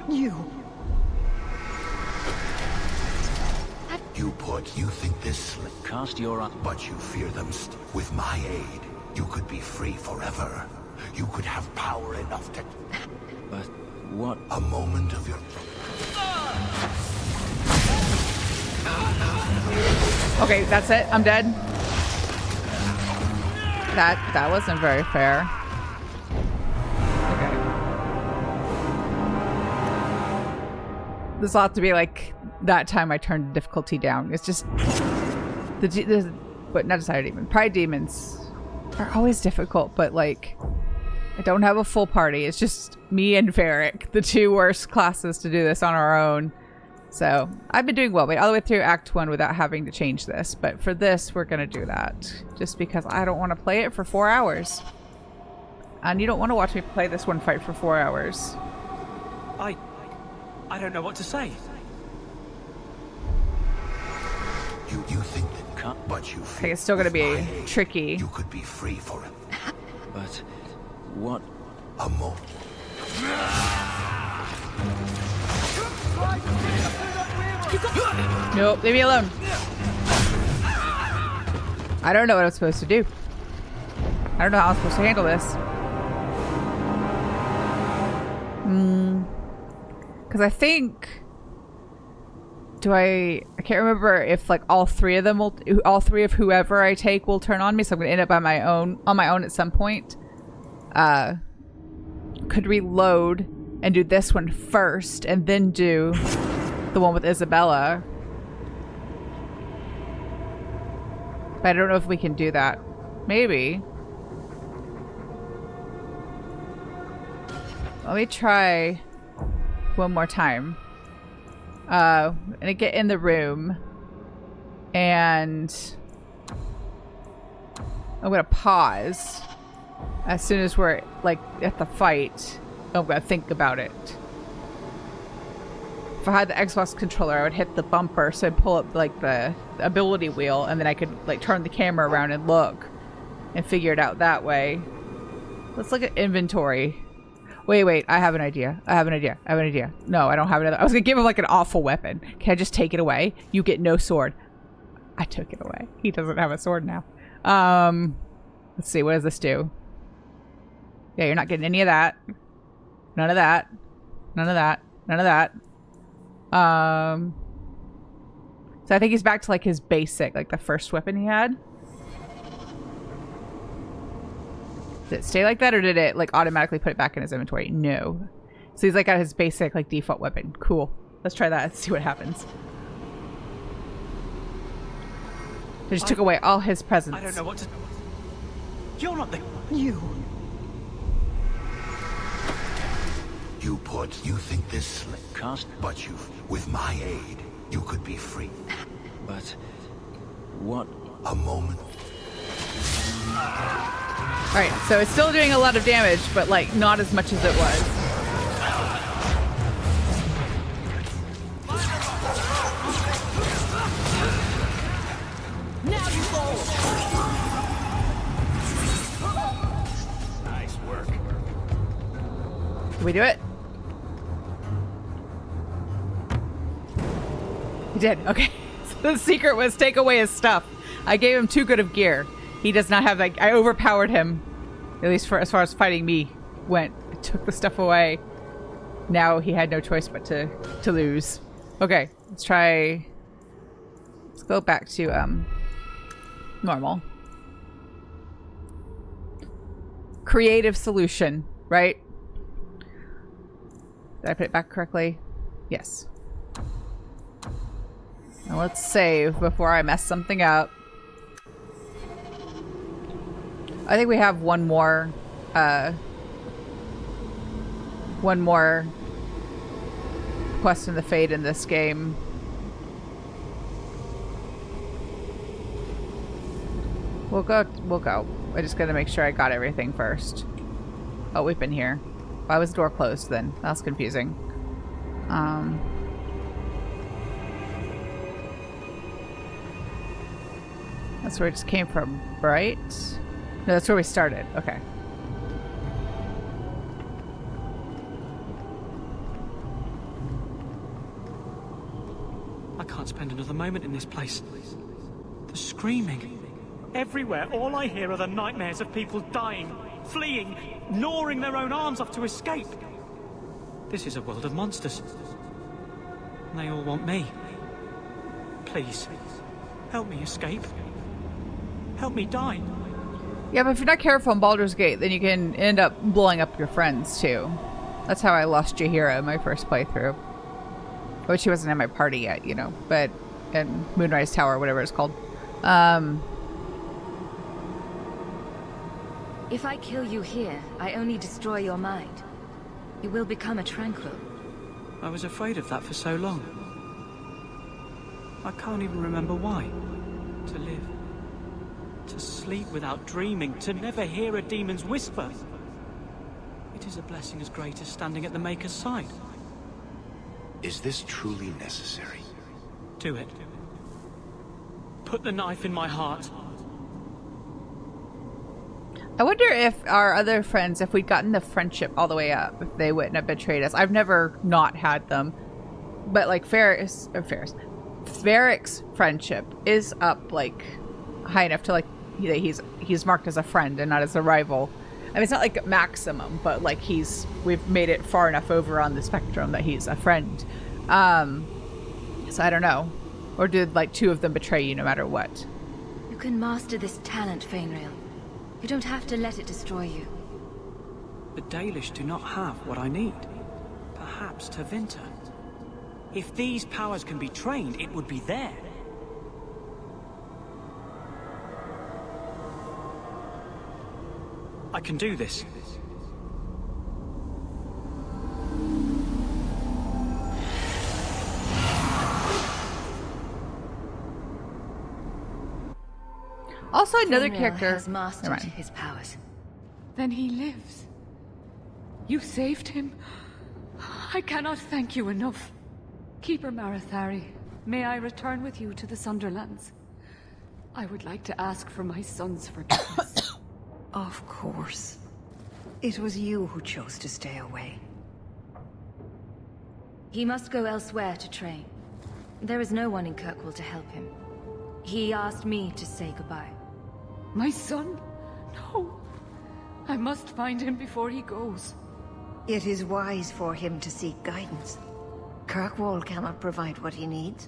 [SPEAKER 20] You.
[SPEAKER 22] You think this slick.
[SPEAKER 12] Cast your eye.
[SPEAKER 22] But you fear them. With my aid, you could be free forever. You could have power enough to...
[SPEAKER 12] But what?
[SPEAKER 22] A moment of your...
[SPEAKER 1] Okay, that's it. I'm dead. That wasn't very fair. Okay. This will have to be like that time I turned difficulty down. It's just but not decided even. Pride demons are always difficult, but like I don't have a full party. It's just me and Varric, the two worst classes to do this on our own. So I've been doing well, all the way through Act 1 without having to change this. But for this, we're going to do that. Just because I don't want to play it for 4 hours. And you don't want to watch me play this one fight for 4 hours.
[SPEAKER 20] I don't know what to say.
[SPEAKER 22] You think that... But you
[SPEAKER 1] I think it's still going to be tricky.
[SPEAKER 22] You could be free for it.
[SPEAKER 12] But what?
[SPEAKER 22] A moment.
[SPEAKER 1] Nope, leave me alone. I don't know what I'm supposed to do. I don't know how I'm supposed to handle this. Because I think... I can't remember if like all three of them will... All three of whoever I take will turn on me, so I'm going to end up on my own at some point. Could reload and do this one first, and then do the one with Isabella. But I don't know if we can do that. Maybe. Let me try one more time. I'm gonna get in the room, and I'm gonna pause as soon as we're like at the fight. I'm gonna think about it. If I had the Xbox controller, I would hit the bumper so I'd pull up like the ability wheel, and then I could like turn the camera around and look and figure it out that way. Let's look at inventory. Wait, I have an idea. No, I don't have another. I was gonna give him like an awful weapon. Can I just take it away? You get no sword. I took it away. He doesn't have a sword now. Let's see, what does this do? Yeah, you're not getting any of that. None of that. None of that. None of that. So I think he's back to like his basic, like the first weapon he had. Did it stay like that, or did it like automatically put it back in his inventory? No. So he's like at his basic like default weapon. Cool. Let's try that and see what happens. They just took away all his presents.
[SPEAKER 20] I don't know what to... You're not the...
[SPEAKER 22] You think this slick.
[SPEAKER 12] Cast.
[SPEAKER 22] But with my aid, you could be free.
[SPEAKER 12] But what?
[SPEAKER 22] A moment.
[SPEAKER 1] Alright, so it's still doing a lot of damage, but like not as much as it was.
[SPEAKER 20] Now you fall.
[SPEAKER 1] Can we do it? We did. Okay. So the secret was take away his stuff. I gave him too good of gear. He does not have that. I overpowered him. At least for as far as fighting me went. I took the stuff away. Now he had no choice but to lose. Okay. Let's try. Let's go back to normal. Creative solution, right? Did I put it back correctly? Yes. Now let's save before I mess something up. I think we have one more quest in the Fade in this game. We'll go. I just gotta make sure I got everything first. Oh, we've been here. Why was the door closed then? That's confusing. That's where it just came from, right? No, that's where we started. Okay.
[SPEAKER 20] I can't spend another moment in this place. The screaming. Everywhere, all I hear are the nightmares of people dying, fleeing, gnawing their own arms off to escape. This is a world of monsters. And they all want me. Please, help me escape. Help me die.
[SPEAKER 1] Yeah, but if you're not careful in Baldur's Gate, then you can end up blowing up your friends, too. That's how I lost Jaheira in my first playthrough. But she wasn't in my party yet, you know. But in Moonrise Tower, whatever it's called.
[SPEAKER 4] If I kill you here, I only destroy your mind. You will become a tranquil.
[SPEAKER 20] I was afraid of that for so long. I can't even remember why. To live. To sleep without dreaming. To never hear a demon's whisper. It is a blessing as great as standing at the Maker's side.
[SPEAKER 7] Is this truly necessary?
[SPEAKER 20] Do it. Put the knife in my heart.
[SPEAKER 1] I wonder if our other friends, if we'd gotten the friendship all the way up, if they wouldn't have betrayed us. I've never not had them. But like Varric's friendship is up like high enough to like he's marked as a friend and not as a rival. I mean, it's not like maximum, but like we've made it far enough over on the spectrum that he's a friend. So I don't know. Or did like two of them betray you no matter what?
[SPEAKER 4] You can master this talent, Feynriel. You don't have to let it destroy you.
[SPEAKER 20] The Dalish do not have what I need. Perhaps Tevinter. If these powers can be trained, it would be there. I can do this.
[SPEAKER 1] Also, another
[SPEAKER 4] Feynriel
[SPEAKER 1] character
[SPEAKER 4] has mastered his powers.
[SPEAKER 16] Then he lives. You saved him. I cannot thank you enough. Keeper Marathari, may I return with you to the Sunderlands? I would like to ask for my son's forgiveness.
[SPEAKER 17] Of course. It was you who chose to stay away.
[SPEAKER 4] He must go elsewhere to train. There is no one in Kirkwall to help him. He asked me to say goodbye.
[SPEAKER 16] My son? No. I must find him before he goes.
[SPEAKER 17] It is wise for him to seek guidance. Kirkwall cannot provide what he needs.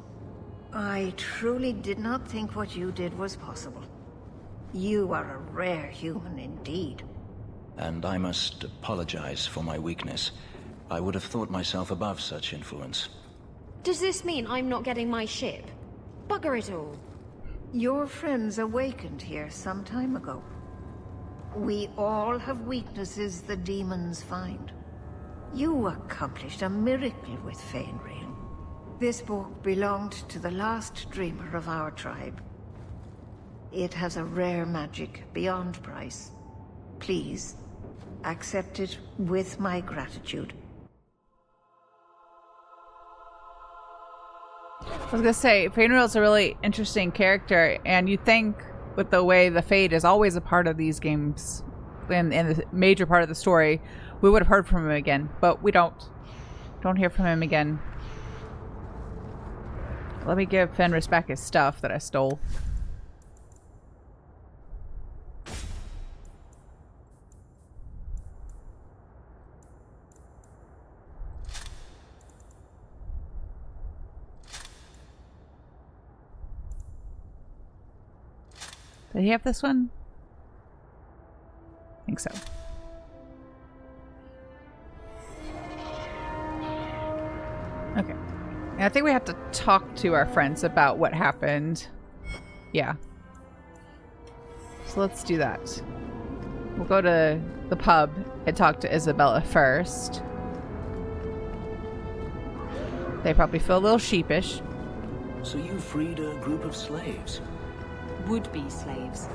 [SPEAKER 17] I truly did not think what you did was possible. You are a rare human indeed.
[SPEAKER 12] And I must apologize for my weakness. I would have thought myself above such influence.
[SPEAKER 11] Does this mean I'm not getting my ship? Bugger it all.
[SPEAKER 17] Your friends awakened here some time ago. We all have weaknesses the demons find. You accomplished a miracle with Feynriel. This book belonged to the last dreamer of our tribe. It has a rare magic beyond price. Please, accept it with my gratitude.
[SPEAKER 1] I was gonna say, Feynriel's a really interesting character, and you think with the way the Fade is always a part of these games, and the major part of the story, we would have heard from him again, but we don't. Don't hear from him again. Let me give Fenris back his stuff that I stole. Did he have this one? I think so. Okay. I think we have to talk to our friends about what happened. Yeah. So let's do that. We'll go to the pub and talk to Isabella first. They probably feel a little sheepish.
[SPEAKER 12] So you freed a group of slaves?
[SPEAKER 6] Would-be slaves.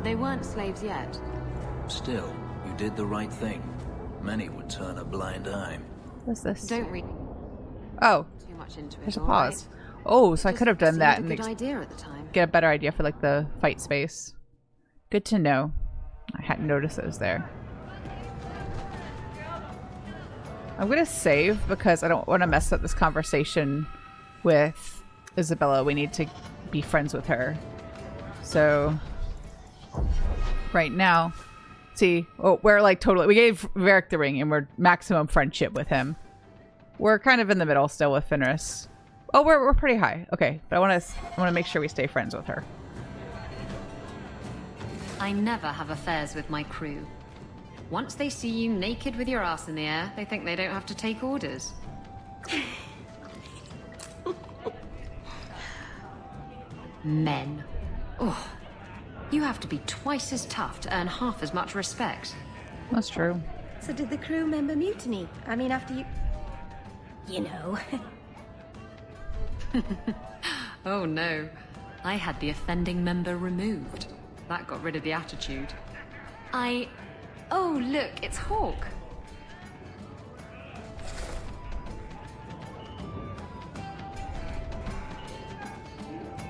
[SPEAKER 6] They weren't slaves yet.
[SPEAKER 12] Still, you did the right thing. Many would turn a blind eye.
[SPEAKER 1] What's this?
[SPEAKER 6] Don't read
[SPEAKER 1] Oh.
[SPEAKER 6] too much into it.
[SPEAKER 1] There's a
[SPEAKER 6] all
[SPEAKER 1] pause.
[SPEAKER 6] right?
[SPEAKER 1] Oh, so I
[SPEAKER 6] Just
[SPEAKER 1] could have done
[SPEAKER 6] seemed
[SPEAKER 1] that
[SPEAKER 6] a
[SPEAKER 1] and
[SPEAKER 6] good idea at the time.
[SPEAKER 1] get a better idea for like the fight space. Good to know. I hadn't noticed those there. I'm gonna save because I don't want to mess up this conversation with Isabella. We need to be friends with her. So right now, see, oh, we're like totally, we gave Varric the ring and we're maximum friendship with him. We're kind of in the middle still with Fenris. Oh, we're pretty high. Okay, but I want to make sure we stay friends with her.
[SPEAKER 6] I never have affairs with my crew. Once they see you naked with your ass in the air, they think they don't have to take orders. Men. Oh, you have to be twice as tough to earn half as much respect.
[SPEAKER 1] That's true.
[SPEAKER 9] So did the crew member mutiny? I mean, after you... You know.
[SPEAKER 6] Oh no. I had the offending member removed. That got rid of the attitude. Oh, look, it's Hawke.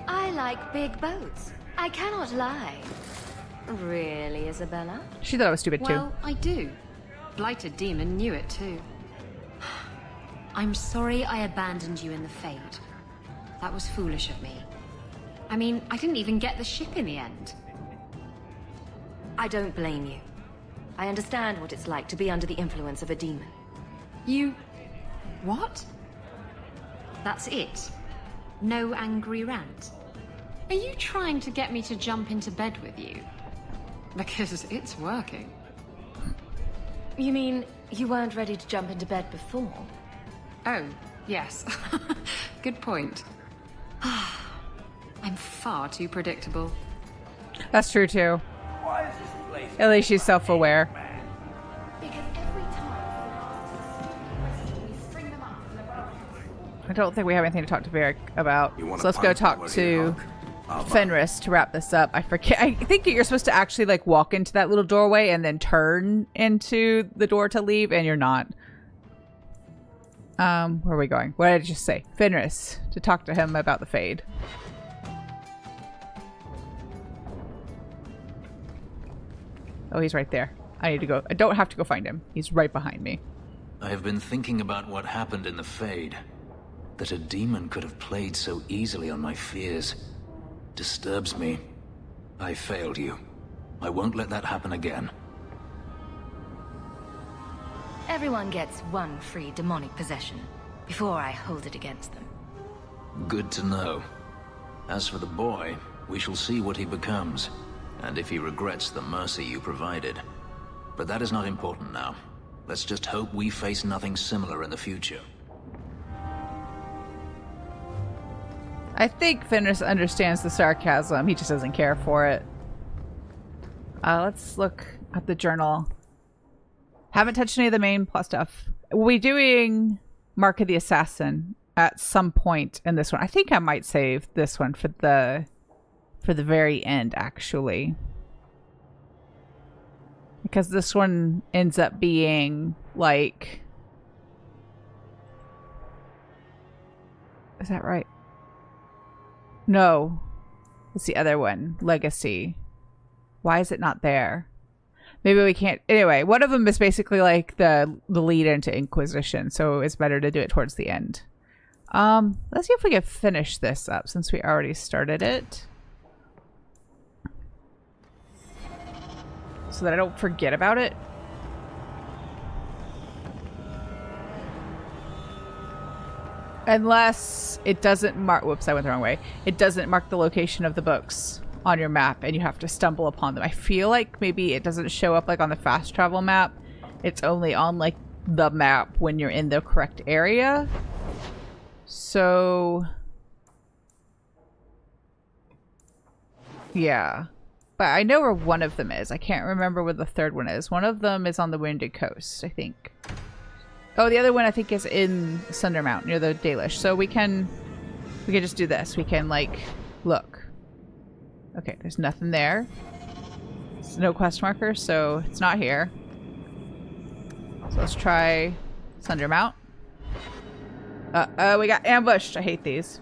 [SPEAKER 4] I like big boats. I cannot lie. Really, Isabella?
[SPEAKER 1] She thought I was stupid too.
[SPEAKER 6] Well, I do. Blighted Demon knew it too. I'm sorry I abandoned you in the Fade. That was foolish of me. I mean, I didn't even get the ship in the end.
[SPEAKER 4] I don't blame you. I understand what it's like to be under the influence of a demon.
[SPEAKER 6] You... what? That's it? No angry rant? Are you trying to get me to jump into bed with you? Because it's working.
[SPEAKER 4] You mean you weren't ready to jump into bed before?
[SPEAKER 6] Oh, yes. Good point. I'm far too predictable.
[SPEAKER 1] That's true too. At least she's self-aware. I don't think we have anything to talk to Varric about. So let's go talk to Fenris to wrap this up. I forget. I think you're supposed to actually like walk into that little doorway and then turn into the door to leave, and you're not. Where are we going? What did I just say? Fenris, to talk to him about the Fade. Oh, he's right there. I need to go. I don't have to go find him. He's right behind me.
[SPEAKER 12] I have been thinking about what happened in the Fade. That a demon could have played so easily on my fears disturbs me. I failed you. I won't let that happen again.
[SPEAKER 4] Everyone gets one free demonic possession before I hold it against them.
[SPEAKER 12] Good to know. As for the boy, we shall see what he becomes, and if he regrets the mercy you provided. But that is not important now. Let's just hope we face nothing similar in the future.
[SPEAKER 1] I think Fenris understands the sarcasm. He just doesn't care for it. Let's look at the journal. Haven't touched any of the main plot stuff. We'll be doing Mark of the Assassin at some point in this one. I think I might save this one for the very end, actually. Because this one ends up being like... Is that right? No. It's the other one. Legacy. Why is it not there? Maybe we can't. Anyway, one of them is basically like the lead into Inquisition, so it's better to do it towards the end. Let's see if we can finish this up since we already started it. So that I don't forget about it. Unless it doesn't mark... Whoops, I went the wrong way. It doesn't mark the location of the books on your map and you have to stumble upon them. I feel like maybe it doesn't show up like on the fast travel map. It's only on like the map when you're in the correct area. So... yeah. But I know where one of them is. I can't remember where the third one is. One of them is on the Wounded Coast, I think. Oh, the other one I think is in Sundermount, near the Dalish. So we can just do this. We can, like, look. Okay, there's nothing there. There's no quest marker, so it's not here. So let's try Sundermount. We got ambushed. I hate these.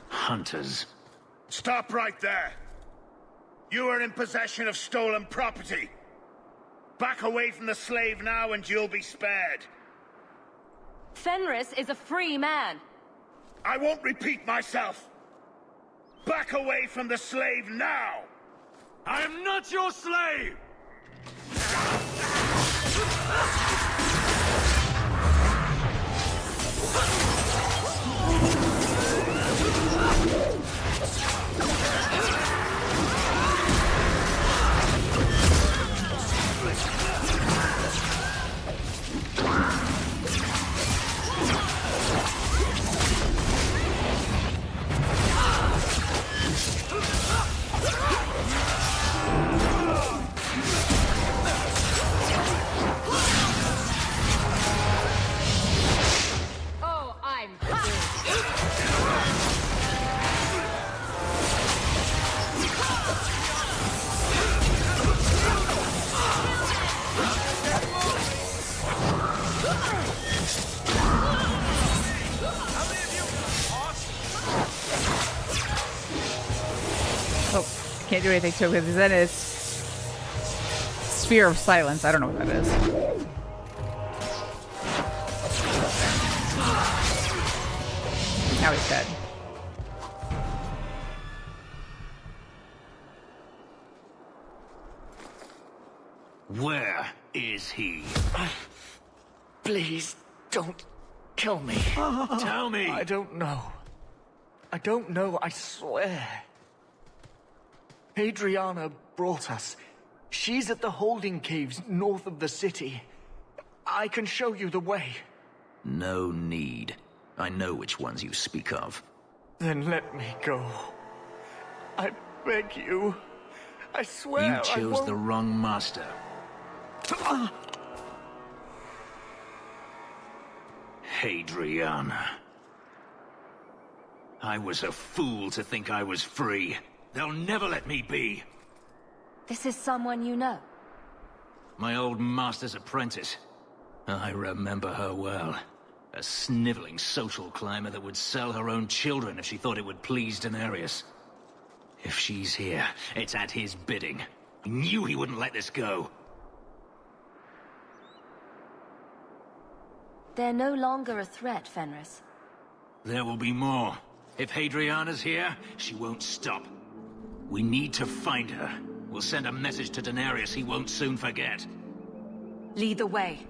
[SPEAKER 12] Hunters.
[SPEAKER 8] Stop right there. You are in possession of stolen property. Back away from the slave now and you'll be spared.
[SPEAKER 4] Fenris is a free man.
[SPEAKER 8] I won't repeat myself. Back away from the slave now. I am not your slave.
[SPEAKER 1] Can't do anything to it because then it's Sphere of Silence. I don't know what that is. Now he's dead.
[SPEAKER 12] Where is he?
[SPEAKER 10] Please, don't kill me.
[SPEAKER 12] Tell me!
[SPEAKER 10] I don't know. I don't know, I swear. Adriana brought us. She's at the holding caves north of the city. I can show you the way.
[SPEAKER 12] No need. I know which ones you speak of.
[SPEAKER 10] Then let me go. I beg you. I swear
[SPEAKER 12] You chose the wrong master. Adriana. I was a fool to think I was free. They'll never let me be.
[SPEAKER 4] This is someone you know.
[SPEAKER 12] My old master's apprentice. I remember her well. A sniveling social climber that would sell her own children if she thought it would please Daenerys. If she's here, it's at his bidding. I knew he wouldn't let this go.
[SPEAKER 4] They're no longer a threat, Fenris.
[SPEAKER 12] There will be more. If Hadriana's here, she won't stop. We need to find her. We'll send a message to Daenerys he won't soon forget.
[SPEAKER 4] Lead the way.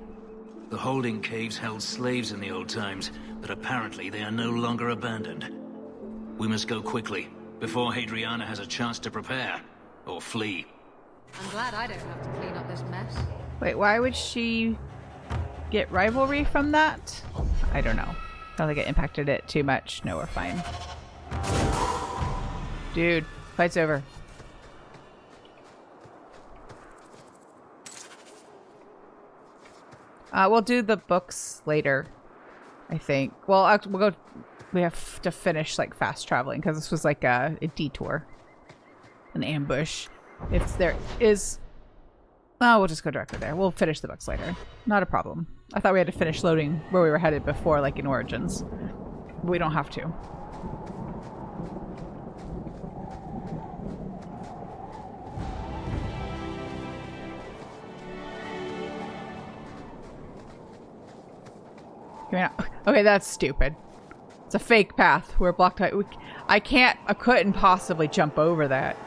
[SPEAKER 12] The holding caves held slaves in the old times, but apparently they are no longer abandoned. We must go quickly, before Hadriana has a chance to prepare, or flee.
[SPEAKER 6] I'm glad I don't have to clean up this mess.
[SPEAKER 1] Wait, why would she get rivalry from that? I don't know. I don't think it impacted it too much. No, we're fine. Dude, fight's over. We'll do the books later, I think. Well, we'll go. We have to finish like fast traveling because this was like a detour, an ambush. If there is, oh, we'll just go directly there. We'll finish the books later. Not a problem. I thought we had to finish loading where we were headed before, like in Origins. But we don't have to. Okay, that's stupid. It's a fake path. We're blocked out. I couldn't possibly jump over that.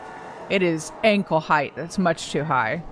[SPEAKER 1] It is ankle height. That's much too high.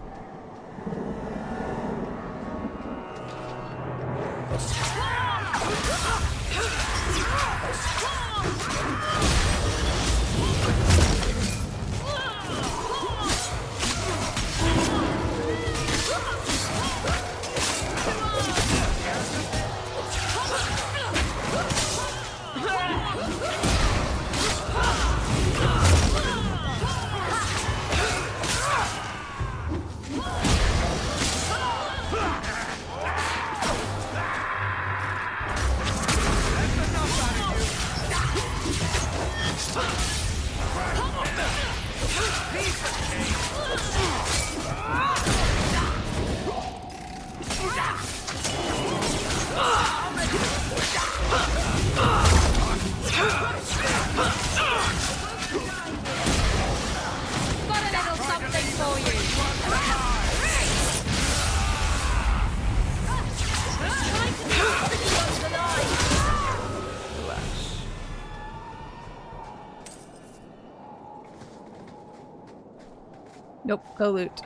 [SPEAKER 1] Nope, go loot.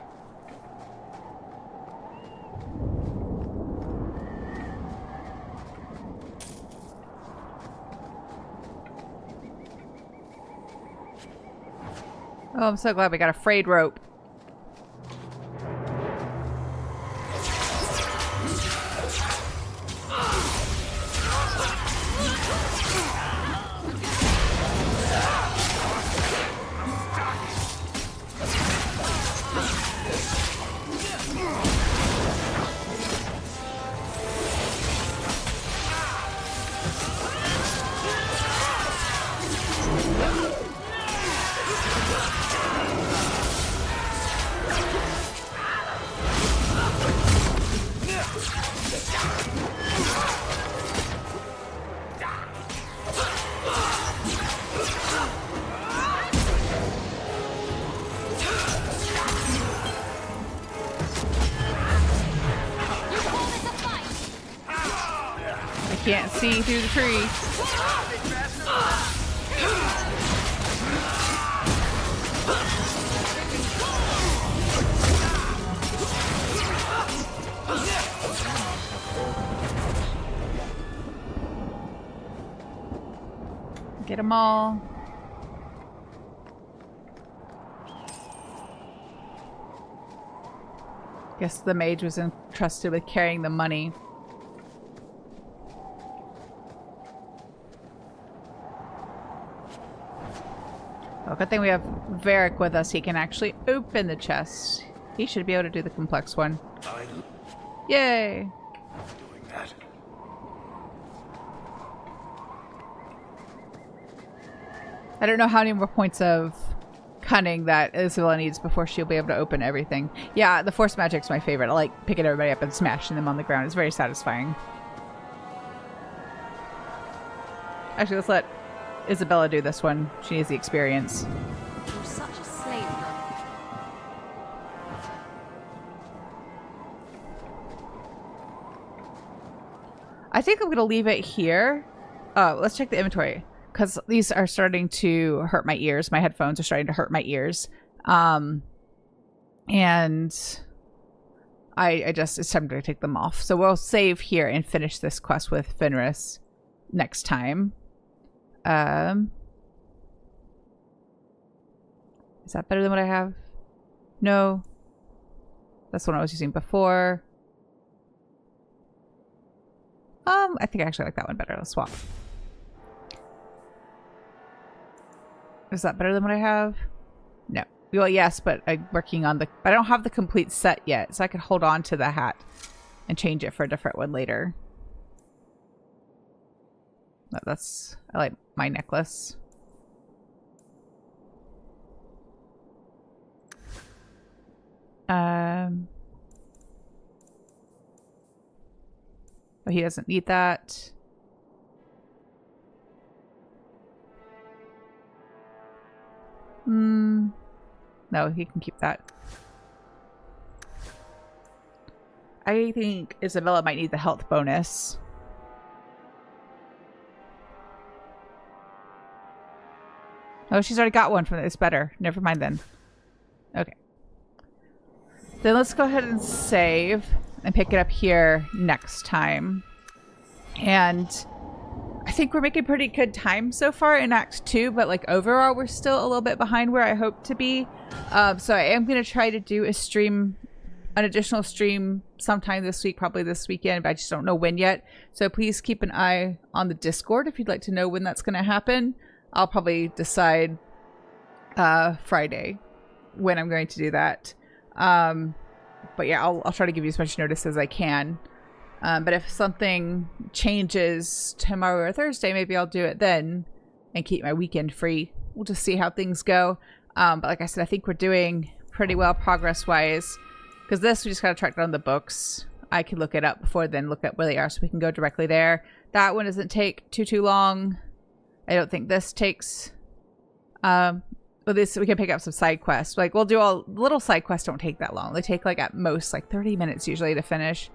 [SPEAKER 1] Oh, I'm so glad we got a frayed rope. Can't see through the tree. Get them all. Guess the mage was entrusted with carrying the money. Oh, good thing we have Varric with us. He can actually open the chest. He should be able to do the complex one. Yay!
[SPEAKER 7] Doing that.
[SPEAKER 1] I don't know how many more points of cunning that Isabella needs before she'll be able to open everything. Yeah, the force magic's my favorite. I like picking everybody up and smashing them on the ground. It's very satisfying. Actually, let's let Isabella do this one. She needs the experience.
[SPEAKER 6] You're such a slave, man.
[SPEAKER 1] I think I'm going to leave it here. Let's check the inventory. Because these are starting to hurt my ears. My headphones are starting to hurt my ears. And I just, it's time to take them off. So we'll save here and finish this quest with Feynriel next time. Is that better than what I have? No. That's the one I was using before. I think I actually like that one better. Let's swap. Is that better than what I have? No. Well, yes, but I'm working on the... I don't have the complete set yet, so I could hold on to the hat and change it for a different one later. No, that's... I like my necklace. Oh, he doesn't need that. No, he can keep that. I think Isabella might need the health bonus. Oh, she's already got one from it. It's better. Never mind then. Okay. Then let's go ahead and save and pick it up here next time. And I think we're making pretty good time so far in Act 2, but like overall we're still a little bit behind where I hope to be. So I am going to try to do an additional stream sometime this week, probably this weekend, but I just don't know when yet. So please keep an eye on the Discord if you'd like to know when that's going to happen. I'll probably decide Friday when I'm going to do that. But yeah, I'll try to give you as much notice as I can. But if something changes tomorrow or Thursday, maybe I'll do it then and keep my weekend free. We'll just see how things go. But like I said, I think we're doing pretty well progress-wise. Because this, we just got to track down the books. I can look it up before then, look up where they are so we can go directly there. That one doesn't take too long. I don't think this takes... well, this we can pick up some side quests. Like, we'll do all... Little side quests don't take that long. They take, like, at most, like, 30 minutes usually to finish.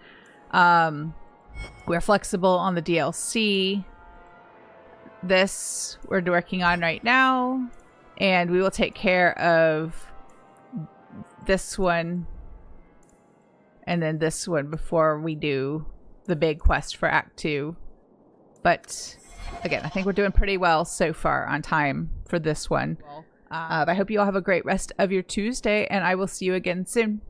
[SPEAKER 1] We're flexible on the DLC. This we're working on right now. And we will take care of this one and then this one before we do the big quest for Act 2. But again, I think we're doing pretty well so far on time for this one. I hope you all have a great rest of your Tuesday, and I will see you again soon.